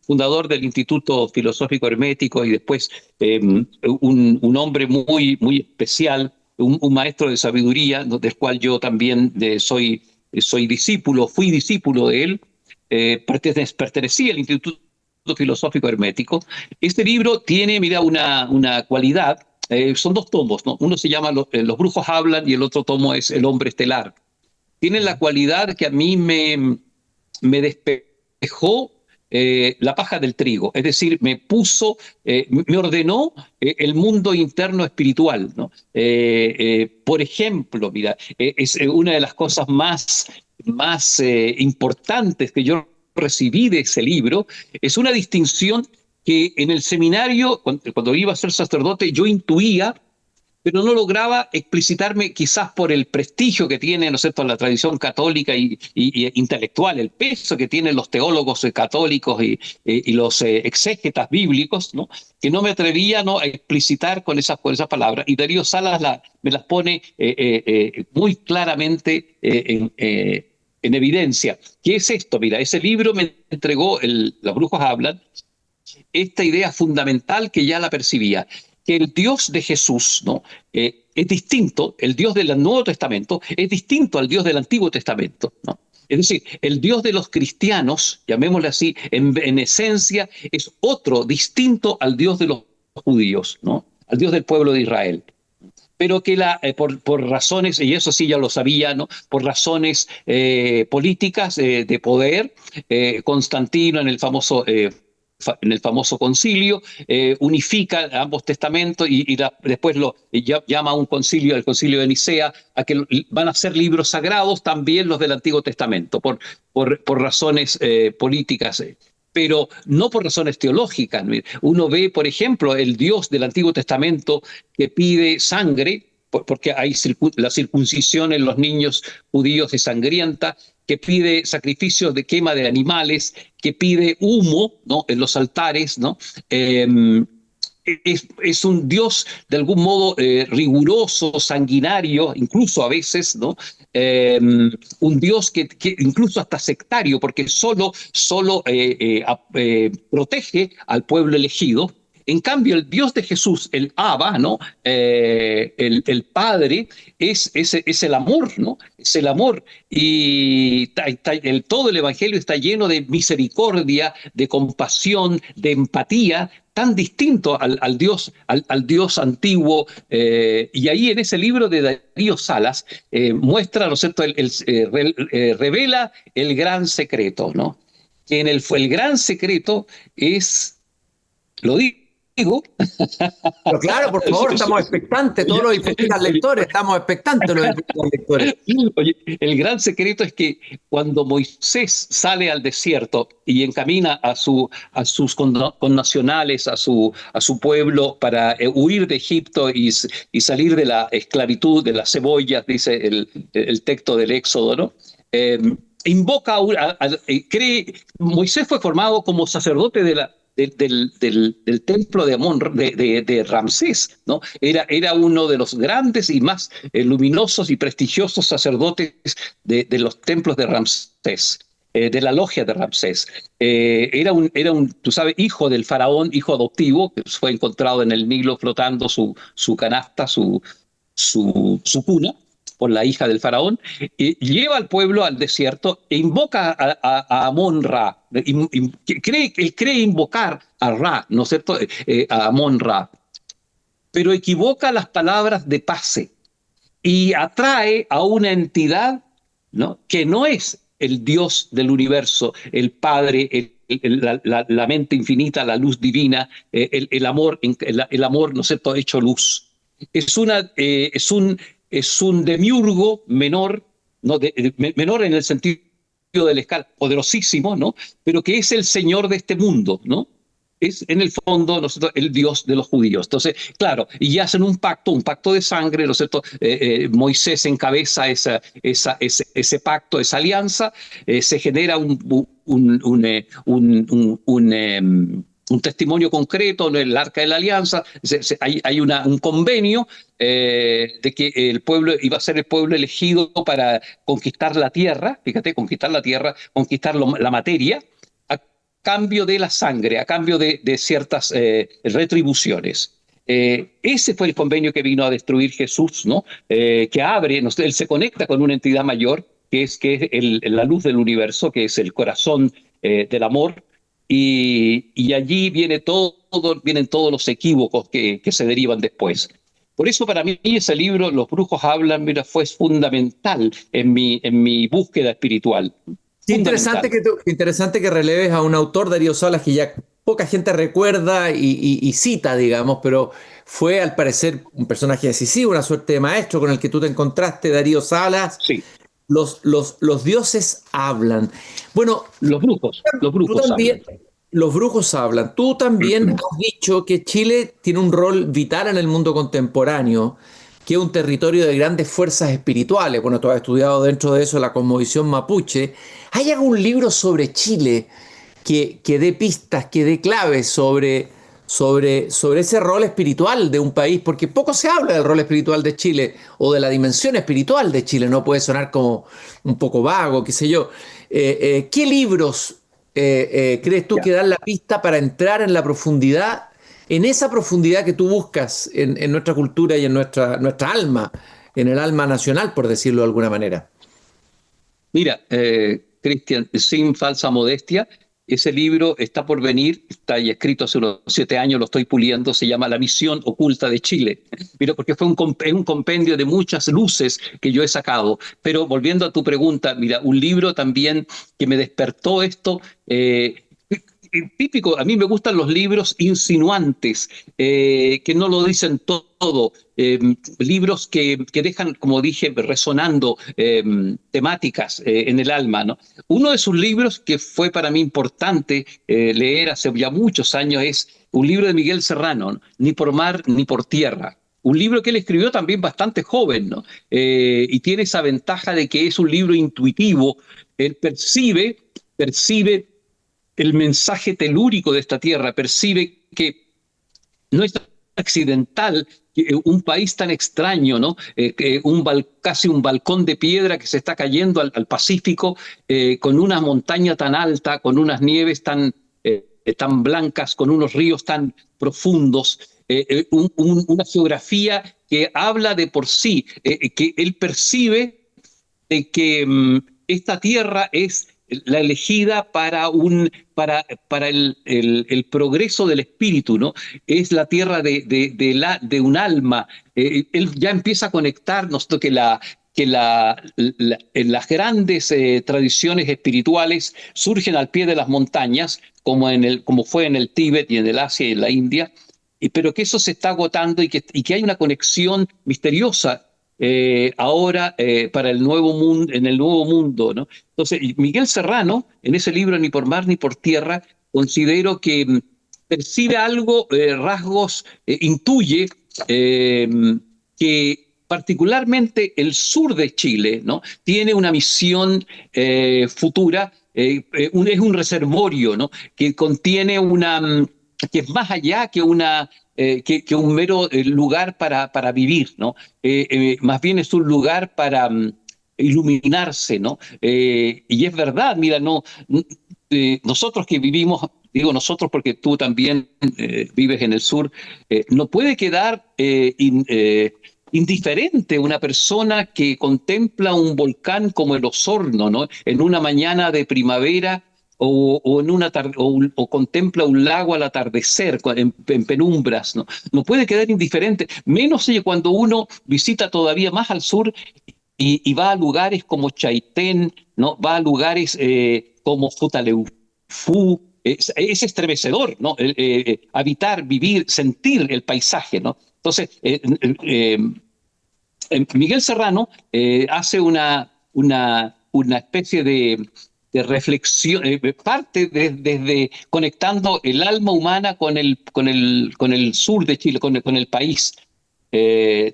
fundador del Instituto Filosófico Hermético y después un hombre muy especial, un maestro de sabiduría, del cual yo también soy discípulo, fui discípulo de él, pertenecí al Instituto Filosófico Hermético. Este libro tiene, mira, una cualidad. Son dos tomos, ¿no? Uno se llama Los brujos hablan y el otro tomo es El hombre estelar. Tienen la cualidad que a mí me despejó la paja del trigo, es decir, me ordenó el mundo interno espiritual, ¿no? Por ejemplo, mira, es una de las cosas más importantes que yo recibí de ese libro, es una distinción que en el seminario, cuando iba a ser sacerdote, yo intuía, pero no lograba explicitarme, quizás por el prestigio que tiene, ¿no es cierto?, la tradición católica y intelectual, el peso que tienen los teólogos católicos y los exégetas bíblicos, ¿no?, que no me atrevía, ¿no?, a explicitar con esas palabras. Y Darío Salas me las pone muy claramente en evidencia. ¿Qué es esto? Mira, ese libro me entregó, Los brujos hablan, esta idea fundamental que ya la percibía, que el Dios de Jesús, ¿no?, es distinto, el Dios del Nuevo Testamento es distinto al Dios del Antiguo Testamento, ¿no? Es decir, el Dios de los cristianos, llamémosle así, en esencia es otro, distinto al Dios de los judíos, ¿no?, al Dios del pueblo de Israel. Pero que por razones, y eso sí ya lo sabía, ¿no?, por razones políticas de poder, Constantino en el famoso concilio, unifica ambos testamentos y después llama a un concilio, el concilio de Nicea, a que van a ser libros sagrados también los del Antiguo Testamento, por razones políticas, pero no por razones teológicas. Uno ve, por ejemplo, el Dios del Antiguo Testamento que pide sangre, porque hay la circuncisión en los niños judíos es sangrienta, que pide sacrificios de quema de animales, que pide humo, ¿no?, en los altares, ¿no? Es un Dios de algún modo riguroso, sanguinario, incluso a veces, ¿no? Un Dios que incluso hasta sectario, porque solo protege al pueblo elegido. En cambio, el Dios de Jesús, el Abba, ¿no? El Padre, es el amor, ¿no? Es el amor. Y todo el Evangelio está lleno de misericordia, de compasión, de empatía, tan distinto al Dios antiguo. Y ahí en ese libro de Darío Salas muestra, ¿no es cierto?, revela el gran secreto, ¿no? Que el gran secreto es, lo digo, Pero claro, por favor, estamos expectantes, todos los hipócritas lectores, estamos expectantes los hipócritas lectores. Oye, el gran secreto es que cuando Moisés sale al desierto y encamina a sus connacionales, a su pueblo para huir de Egipto y salir de la esclavitud, de las cebollas, dice el texto del Éxodo, ¿no? Moisés fue formado como sacerdote del templo de Amón, de Ramsés, ¿no? Era uno de los grandes y más luminosos y prestigiosos sacerdotes de los templos de Ramsés, de la logia de Ramsés. Era un, tú sabes, hijo del faraón, hijo adoptivo, que fue encontrado en el Nilo flotando su canasta, su cuna, por la hija del faraón, lleva al pueblo al desierto e invoca a Amón-Ra. Él cree invocar a Ra, ¿no es cierto?, a Amón-Ra, pero equivoca las palabras de pase y atrae a una entidad, ¿no?, que no es el Dios del universo, el Padre, la mente infinita, la luz divina, el amor, ¿no es cierto?, hecho luz. Es un demiurgo menor, ¿no? Menor en el sentido de la escala, poderosísimo, ¿no?, pero que es el Señor de este mundo, ¿no? Es en el fondo, ¿no es cierto?, el Dios de los judíos. Entonces, claro, y hacen un pacto de sangre, ¿no es cierto? Moisés encabeza ese pacto, esa alianza, se genera un testimonio concreto en el Arca de la Alianza. Hay un convenio de que el pueblo iba a ser el pueblo elegido para conquistar la tierra, fíjate, conquistar la materia, a cambio de la sangre, a cambio de ciertas retribuciones. Ese fue el convenio que vino a destruir Jesús, ¿no? Que abre, ¿no? Él se conecta con una entidad mayor, que es la luz del universo, que es el corazón del amor. Y allí vienen todos los equívocos que se derivan después. Por eso para mí ese libro, Los brujos hablan, mira, fue fundamental en mi búsqueda espiritual. Interesante que releves a un autor, Darío Salas, que ya poca gente recuerda y cita, digamos, pero fue al parecer un personaje decisivo, una suerte de maestro con el que tú te encontraste, Darío Salas. Sí. Los dioses hablan. Bueno, los brujos también, hablan. Los brujos hablan. Tú también has dicho que Chile tiene un rol vital en el mundo contemporáneo, que es un territorio de grandes fuerzas espirituales. Bueno, tú has estudiado dentro de eso la cosmovisión mapuche. ¿Hay algún libro sobre Chile que dé pistas, que dé claves sobre ese rol espiritual de un país? Porque poco se habla del rol espiritual de Chile o de la dimensión espiritual de Chile. No puede sonar como un poco vago, qué sé yo. ¿Qué libros crees tú que dan la pista para entrar en la profundidad, en esa profundidad que tú buscas en nuestra cultura y en nuestra nuestra alma, en el alma nacional, por decirlo de alguna manera? Mira, Cristian, sin falsa modestia, ese libro está por venir, está ya escrito hace unos 7 años, lo estoy puliendo, se llama La misión oculta de Chile. Mira, porque fue un compendio de muchas luces que yo he sacado. Pero volviendo a tu pregunta, mira, un libro también que me despertó esto, típico, a mí me gustan los libros insinuantes, que no lo dicen todo, libros que dejan, como dije, resonando temáticas en el alma, ¿no? Uno de sus libros que fue para mí importante leer hace ya muchos años es un libro de Miguel Serrano, ¿no? Ni por mar ni por tierra. Un libro que él escribió también bastante joven, ¿no? Y tiene esa ventaja de que es un libro intuitivo, Él percibe el mensaje telúrico de esta tierra, percibe que no es accidental que un país tan extraño, ¿no? Casi un balcón de piedra que se está cayendo al Pacífico, con una montaña tan alta, con unas nieves tan blancas, con unos ríos tan profundos, una geografía que habla de por sí, que él percibe de que esta tierra es la elegida para el progreso del espíritu, ¿no? Es la tierra de un alma. Él ya empieza a conectarnos en las grandes tradiciones espirituales surgen al pie de las montañas, como fue en el Tíbet y en el Asia y en la India, pero que eso se está agotando y que hay una conexión misteriosa ahora para el nuevo mundo, en el nuevo mundo, ¿no? Entonces, Miguel Serrano, en ese libro Ni por mar ni por tierra, considero que percibe algo, rasgos, intuye que particularmente el sur de Chile, ¿no? Tiene una misión futura, es un reservorio, ¿no? Que contiene que es más allá que que un mero lugar para vivir, ¿no? Más bien es un lugar para iluminarse, ¿no? Y es verdad, mira, nosotros que vivimos, digo nosotros porque tú también vives en el sur, no puede quedar indiferente una persona que contempla un volcán como el Osorno, ¿no? En una mañana de primavera o contempla un lago al atardecer en penumbras, ¿no? No puede quedar indiferente, menos cuando uno visita todavía más al sur y va a lugares como Chaitén, ¿no? Va a lugares como Futaleufú. Es estremecedor, ¿no? Habitar, vivir, sentir el paisaje, ¿no? Entonces, Miguel Serrano hace una especie de reflexión, parte desde conectando el alma humana con el sur de Chile, con el país.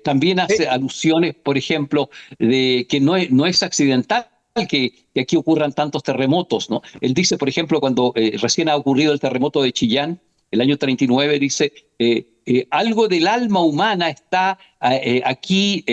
También hace alusiones, por ejemplo, de que no es accidental que aquí ocurran tantos terremotos, ¿no? Él dice, por ejemplo, cuando recién ha ocurrido el terremoto de Chillán, el año 39, dice, algo del alma humana está aquí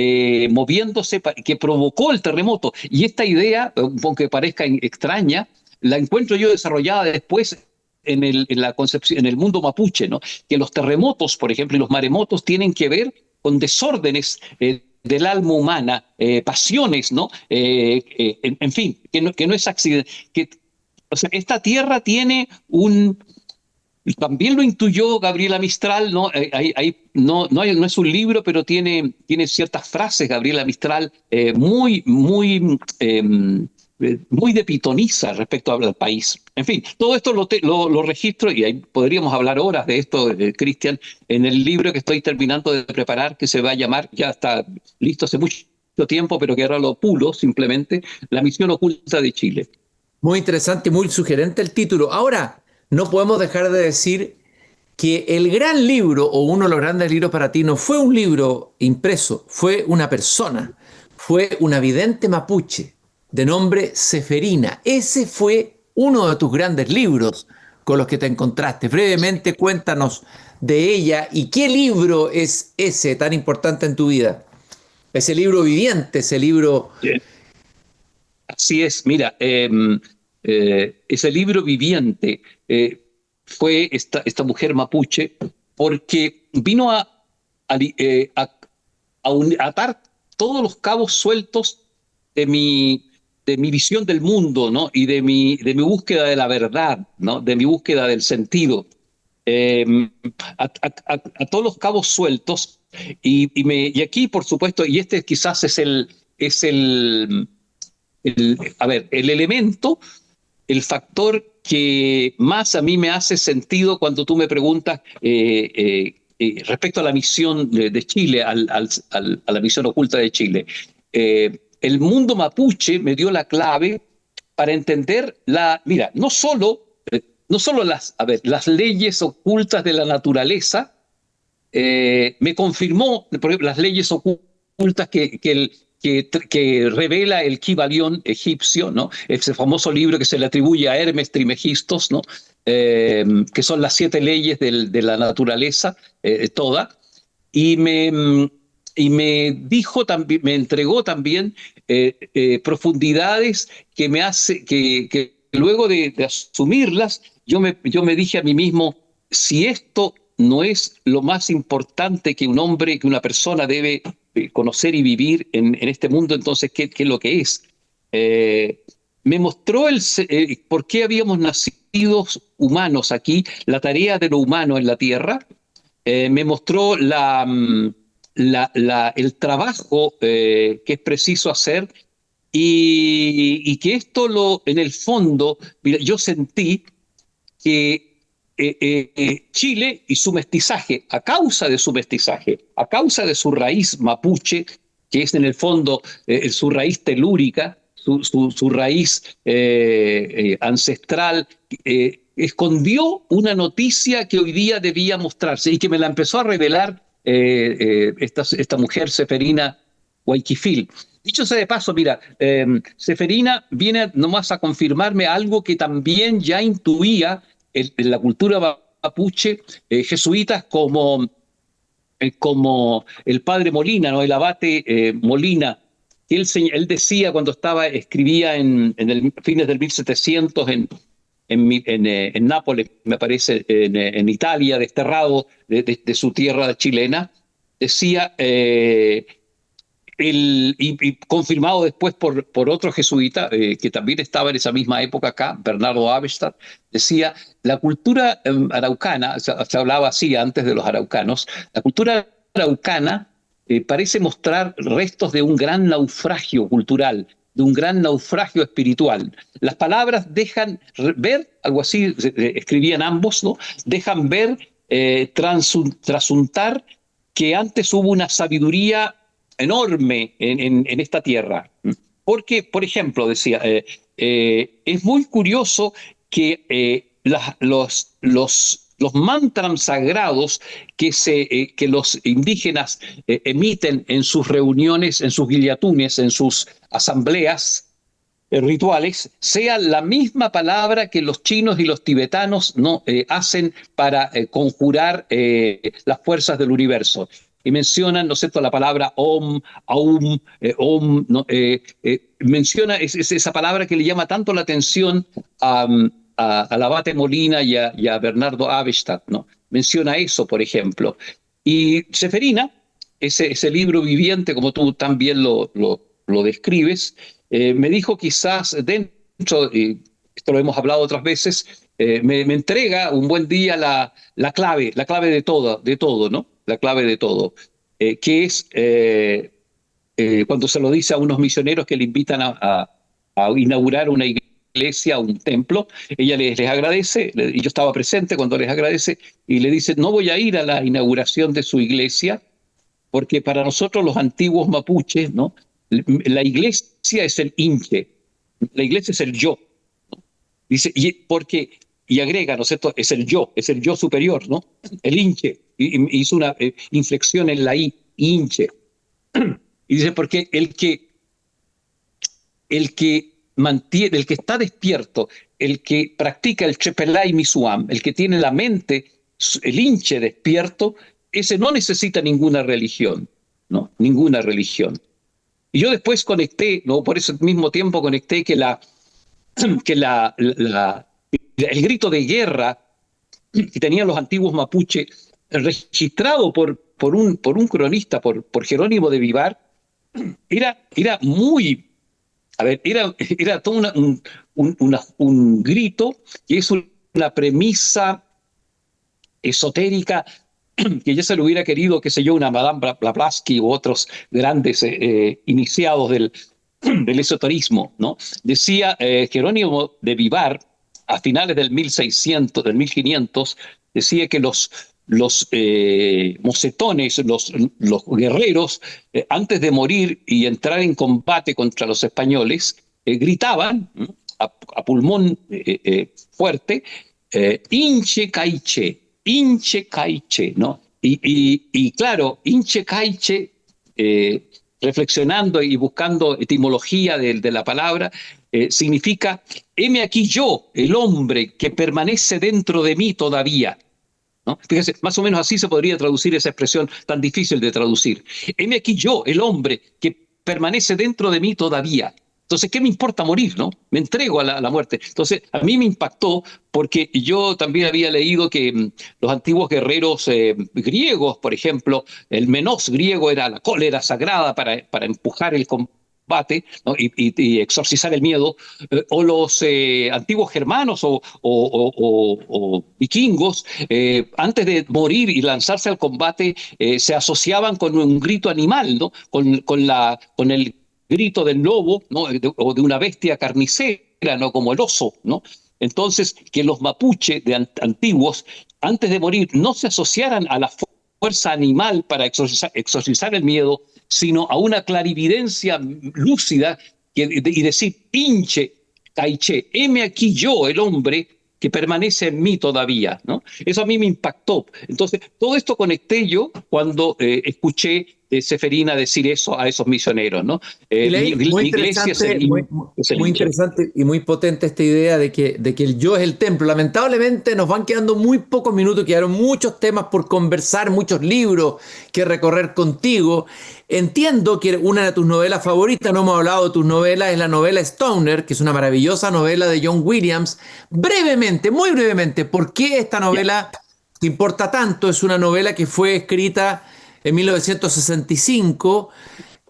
moviéndose, que provocó el terremoto. Y esta idea, aunque parezca extraña, la encuentro yo desarrollada después la concepción, en el mundo mapuche, ¿no? Que los terremotos, por ejemplo, y los maremotos tienen que ver con desórdenes del alma humana, pasiones, ¿no? En fin, que no es accidente. O sea, esta tierra tiene también lo intuyó Gabriela Mistral, ¿no? No es un libro, pero tiene ciertas frases, Gabriela Mistral, muy de pitoniza respecto al país. En fin, todo esto lo registro y ahí podríamos hablar horas de esto, Cristian, en el libro que estoy terminando de preparar, que se va a llamar, ya está listo hace mucho tiempo, pero que ahora lo pulo simplemente, La misión oculta de Chile. Muy interesante, muy sugerente el título. Ahora, no podemos dejar de decir que el gran libro, o uno de los grandes libros para ti, no fue un libro impreso, fue una persona, fue una vidente mapuche de nombre Seferina. Ese fue uno de tus grandes libros con los que te encontraste. Brevemente cuéntanos de ella y qué libro es ese tan importante en tu vida. Ese libro viviente, ese libro... Así es, mira, ese libro viviente fue esta mujer mapuche porque vino a atar todos los cabos sueltos de mi visión del mundo, ¿no? Y de mi búsqueda de la verdad, ¿no? De mi búsqueda del sentido. A todos los cabos sueltos y aquí, por supuesto, y este quizás es el elemento, el factor que más a mí me hace sentido cuando tú me preguntas respecto a la misión de Chile, a la misión oculta de Chile. El mundo mapuche me dio la clave para entender mira, no solo las leyes ocultas de la naturaleza, me confirmó, por ejemplo, las leyes ocultas que que revela el Kybalión egipcio, ¿no? Ese famoso libro que se le atribuye a Hermes Trismegistos, ¿no? Que son las 7 leyes de la naturaleza toda, y me dijo también, me entregó también profundidades que me hace que luego de asumirlas, yo me dije a mí mismo, si esto no es lo más importante que un hombre, que una persona debe conocer y vivir en este mundo, entonces, ¿qué es lo que es? Me mostró por qué habíamos nacido humanos aquí, la tarea de lo humano en la Tierra. Me mostró el trabajo que es preciso hacer y que esto en el fondo, mira, yo sentí que Chile y su mestizaje, a causa de su mestizaje, a causa de su raíz mapuche, que es en el fondo su raíz telúrica, su raíz ancestral, escondió una noticia que hoy día debía mostrarse y que me la empezó a revelar esta mujer, Seferina Guayquifil. Dicho sea de paso, mira, Seferina viene nomás a confirmarme algo que también ya intuía en la cultura mapuche, jesuitas como el padre Molina, ¿no? El abate Molina, que él decía cuando escribía en fines del 1700 en Nápoles, me parece, en Italia, desterrado de su tierra chilena, decía, y confirmado después por otro jesuita, que también estaba en esa misma época acá, Bernardo Abestad, decía, la cultura araucana, se hablaba así antes de los araucanos, la cultura araucana parece mostrar restos de un gran naufragio cultural, de un gran naufragio espiritual. Las palabras dejan ver, algo así escribían ambos, ¿no? Dejan ver, trasuntar que antes hubo una sabiduría enorme en esta tierra. Porque, por ejemplo, decía, es muy curioso que los mantras sagrados que los indígenas emiten en sus reuniones, en sus guillatunes, en sus asambleas rituales, sea la misma palabra que los chinos y los tibetanos no hacen para conjurar las fuerzas del universo. Y mencionan, ¿no es cierto?, la palabra Om, Aum, Om, ¿no? Menciona esa palabra que le llama tanto la atención al abate Molina y a Bernardo Abestad, ¿no? Menciona eso, por ejemplo. Y Seferina, ese libro viviente, como tú también lo describes, me dijo quizás dentro, y esto lo hemos hablado otras veces, me entrega un buen día la clave de todo, ¿no? La clave de todo, que es cuando se lo dice a unos misioneros que le invitan a inaugurar una iglesia, un templo, ella les agradece, y yo estaba presente cuando les agradece, y le dice, no voy a ir a la inauguración de su iglesia, porque para nosotros los antiguos mapuches, ¿no?, la iglesia es el inche, la iglesia es el yo, ¿no? Dice, y agrega, ¿no es cierto?, es el yo superior, ¿no? El inche, y hizo una inflexión en la i, inche. Y dice, porque el que mantiene, el que está despierto, el que practica el Chepelay Misuam, el que tiene la mente, el inche despierto, ese no necesita ninguna religión, ¿no? Ninguna religión. Y yo después conecté, ¿no?, por ese mismo tiempo conecté que el grito de guerra que tenían los antiguos mapuche, registrado por un cronista, por Jerónimo de Vivar, era muy, a ver, era todo un grito que es una premisa esotérica que ya se lo hubiera querido, qué sé yo, una Madame Blavatsky u otros grandes iniciados del esoterismo, ¿no? Decía Jerónimo de Vivar, a finales del 1500, decía que los mocetones, los guerreros, antes de morir y entrar en combate contra los españoles, gritaban a pulmón fuerte, Inche Caiche, ¿no? Y claro, Inche Caiche reflexionando y buscando etimología de la palabra, significa, heme aquí yo, el hombre que permanece dentro de mí todavía, ¿no? Fíjese, más o menos así se podría traducir esa expresión tan difícil de traducir. Heme aquí yo, el hombre que permanece dentro de mí todavía. Entonces, ¿qué me importa morir, no? Me entrego a la muerte. Entonces, a mí me impactó porque yo también había leído que los antiguos guerreros griegos, por ejemplo, el menos griego era la cólera sagrada para empujar el combate, ¿no? y exorcizar el miedo, o los antiguos germanos o vikingos, antes de morir y lanzarse al combate, se asociaban con un grito animal, ¿no? Con el grito del lobo, ¿no? O de una bestia carnicera, ¿no? Como el oso, ¿no? Entonces, que los mapuche antiguos, antes de morir, no se asociaran a la fuerza animal para exorcizar el miedo, sino a una clarividencia lúcida y decir, pinche, caiche, heme aquí yo, el hombre que permanece en mí todavía, ¿no? Eso a mí me impactó. Entonces, todo esto conecté yo cuando escuché Seferina decir eso a esos misioneros, ¿no? Muy interesante, muy interesante y muy potente esta idea de que el yo es el templo. Lamentablemente nos van quedando muy pocos minutos, quedaron muchos temas por conversar, muchos libros que recorrer contigo. Entiendo que una de tus novelas favoritas, no hemos hablado de tus novelas, es la novela Stoner, que es una maravillosa novela de John Williams. Brevemente, muy brevemente, ¿por qué esta novela te importa tanto? Es una novela que fue escrita en 1965,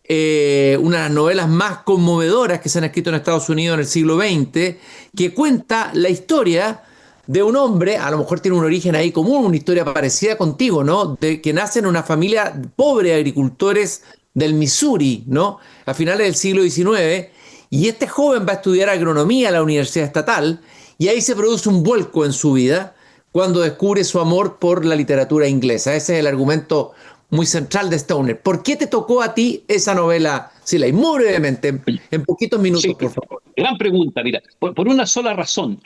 una de las novelas más conmovedoras que se han escrito en Estados Unidos en el siglo XX, que cuenta la historia de un hombre, a lo mejor tiene un origen ahí común, una historia parecida contigo, ¿no? De que nace en una familia pobre de agricultores del Missouri, ¿no? A finales del siglo XIX, y este joven va a estudiar agronomía a la Universidad Estatal, y ahí se produce un vuelco en su vida cuando descubre su amor por la literatura inglesa. Ese es el argumento muy central de Stoner. ¿Por qué te tocó a ti esa novela, Siley? Muy brevemente, en poquitos minutos, sí, por favor. Gran pregunta, mira, por una sola razón,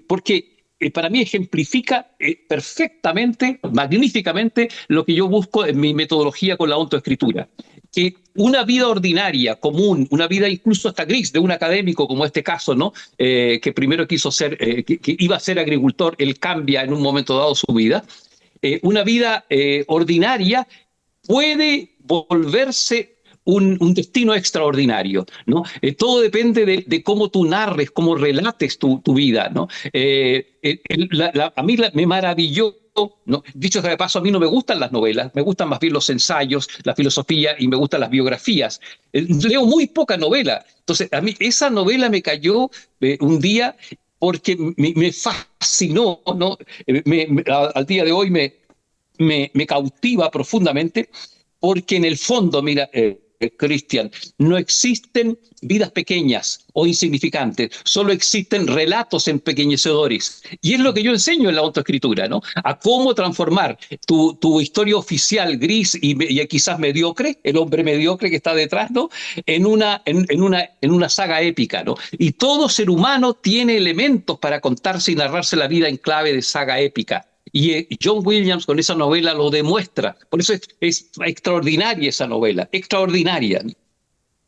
porque para mí ejemplifica perfectamente, magníficamente, lo que yo busco en mi metodología con la autoescritura. Que una vida ordinaria, común, una vida incluso hasta gris de un académico como este caso, ¿no? Que primero quiso ser, que iba a ser agricultor, él cambia en un momento dado su vida. Una vida ordinaria puede volverse un destino extraordinario, ¿no? Todo depende de cómo tú narres, cómo relates tu vida, ¿no? A mí me maravilló, ¿no? Dicho sea de paso, a mí no me gustan las novelas, me gustan más bien los ensayos, la filosofía y me gustan las biografías. Leo muy poca novela, entonces a mí esa novela me cayó un día porque me fascinó, ¿no? Al día de hoy me cautiva profundamente, porque en el fondo, mira, Cristian, no existen vidas pequeñas o insignificantes, solo existen relatos empequeñecedores. Y es lo que yo enseño en la autoescritura, ¿no? A cómo transformar tu historia oficial gris y quizás mediocre, el hombre mediocre que está detrás, ¿no? En una saga épica, ¿no? Y todo ser humano tiene elementos para contarse y narrarse la vida en clave de saga épica. Y John Williams con esa novela lo demuestra. Por eso es extraordinaria esa novela, extraordinaria.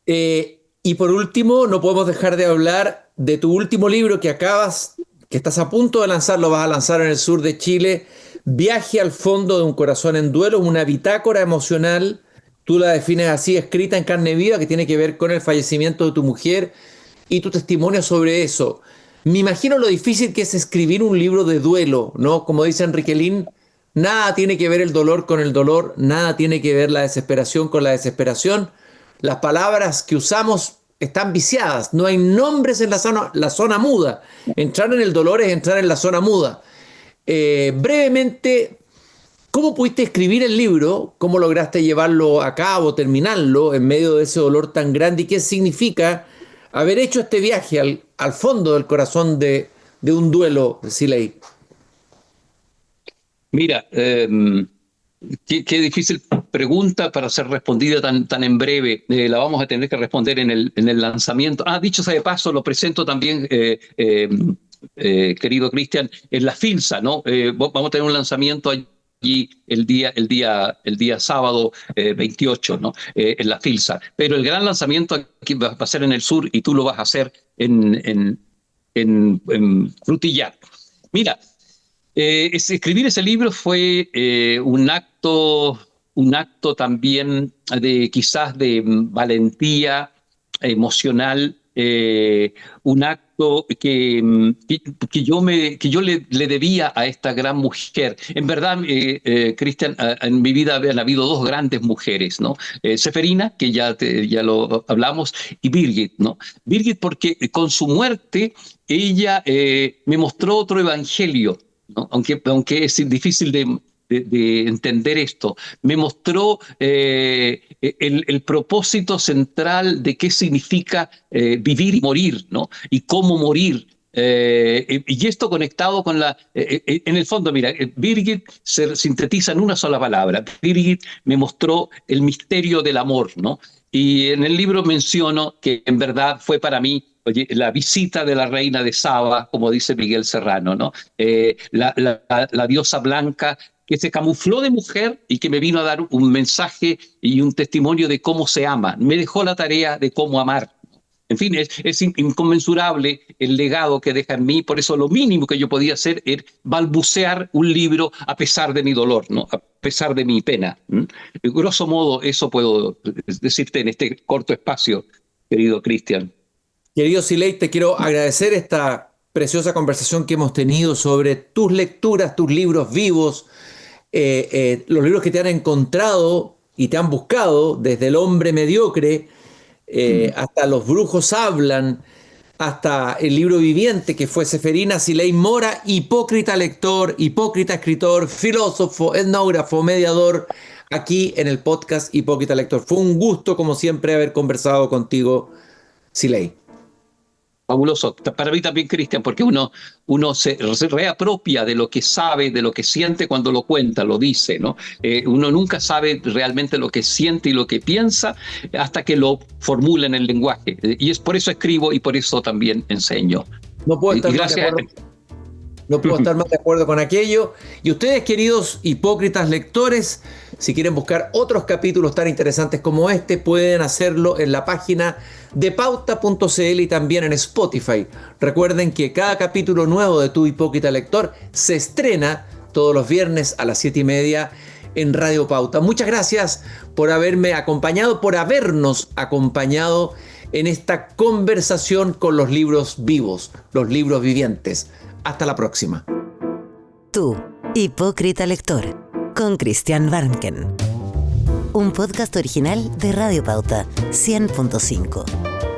Y por último, no podemos dejar de hablar de tu último libro que estás a punto de lanzar, lo vas a lanzar en el sur de Chile, Viaje al fondo de un corazón en duelo, una bitácora emocional, tú la defines así, escrita en carne viva, que tiene que ver con el fallecimiento de tu mujer y tu testimonio sobre eso. Me imagino lo difícil que es escribir un libro de duelo, ¿no? Como dice Enrique Lin, nada tiene que ver el dolor con el dolor, nada tiene que ver la desesperación con la desesperación. Las palabras que usamos están viciadas, no hay nombres en la zona muda. Entrar en el dolor es entrar en la zona muda. Brevemente, ¿cómo pudiste escribir el libro? ¿Cómo lograste llevarlo a cabo, terminarlo en medio de ese dolor tan grande? ¿Y qué significa haber hecho este viaje al fondo del corazón de un duelo, Siley? Mira, qué difícil pregunta para ser respondida tan en breve. La vamos a tener que responder en el lanzamiento. Dicho sea de paso, lo presento también, querido Cristian, en la FILSA, ¿no? Vamos a tener un lanzamiento allá allí el día sábado 28, ¿no? En la Filsa. Pero el gran lanzamiento aquí va a ser en el sur y tú lo vas a hacer en Frutillar. Mira, escribir ese libro fue un acto también quizás de valentía emocional, un acto que yo le debía a esta gran mujer. En verdad, Cristian, en mi vida habían habido dos grandes mujeres, ¿no? Seferina, que ya lo hablamos, y Birgit, ¿no? Birgit porque con su muerte ella me mostró otro evangelio, ¿no? Aunque es difícil de entender esto, me mostró el propósito central de qué significa vivir y morir, ¿no? Y cómo morir. Y esto conectado con en el fondo, mira, Birgit se sintetiza en una sola palabra. Birgit me mostró el misterio del amor, ¿no? Y en el libro menciono que en verdad fue para mí, oye, la visita de la reina de Saba, como dice Miguel Serrano, ¿no? La diosa blanca que se camufló de mujer y que me vino a dar un mensaje y un testimonio de cómo se ama. Me dejó la tarea de cómo amar. En fin, es inconmensurable el legado que deja en mí, por eso lo mínimo que yo podía hacer era balbucear un libro a pesar de mi dolor, ¿no? A pesar de mi pena. Grosso modo, eso puedo decirte en este corto espacio, querido Cristian. Querido Siley, te quiero agradecer esta preciosa conversación que hemos tenido sobre tus lecturas, tus libros vivos, los libros que te han encontrado y te han buscado, desde El hombre mediocre hasta Los brujos hablan, hasta el libro viviente que fue Seferina Siley Mora, hipócrita lector, hipócrita escritor, filósofo, etnógrafo, mediador, aquí en el podcast Hipócrita Lector. Fue un gusto, como siempre, haber conversado contigo, Siley. Fabuloso. Para mí también, Cristian, porque uno se reapropia de lo que sabe, de lo que siente cuando lo cuenta, lo dice, ¿no? Uno nunca sabe realmente lo que siente y lo que piensa hasta que lo formula en el lenguaje. Y es por eso escribo y por eso también enseño. No puedo estar más de acuerdo. No puedo estar más de acuerdo con aquello. Y ustedes, queridos hipócritas lectores, si quieren buscar otros capítulos tan interesantes como este, pueden hacerlo en la página de pauta.cl y también en Spotify. Recuerden que cada capítulo nuevo de Tu Hipócrita Lector se estrena todos los viernes a las 7:30 en Radio Pauta. Muchas gracias por haberme acompañado, por habernos acompañado en esta conversación con los libros vivos, los libros vivientes. Hasta la próxima. Tu Hipócrita Lector, con Christian Warnken. Un podcast original de Radio Pauta 100.5.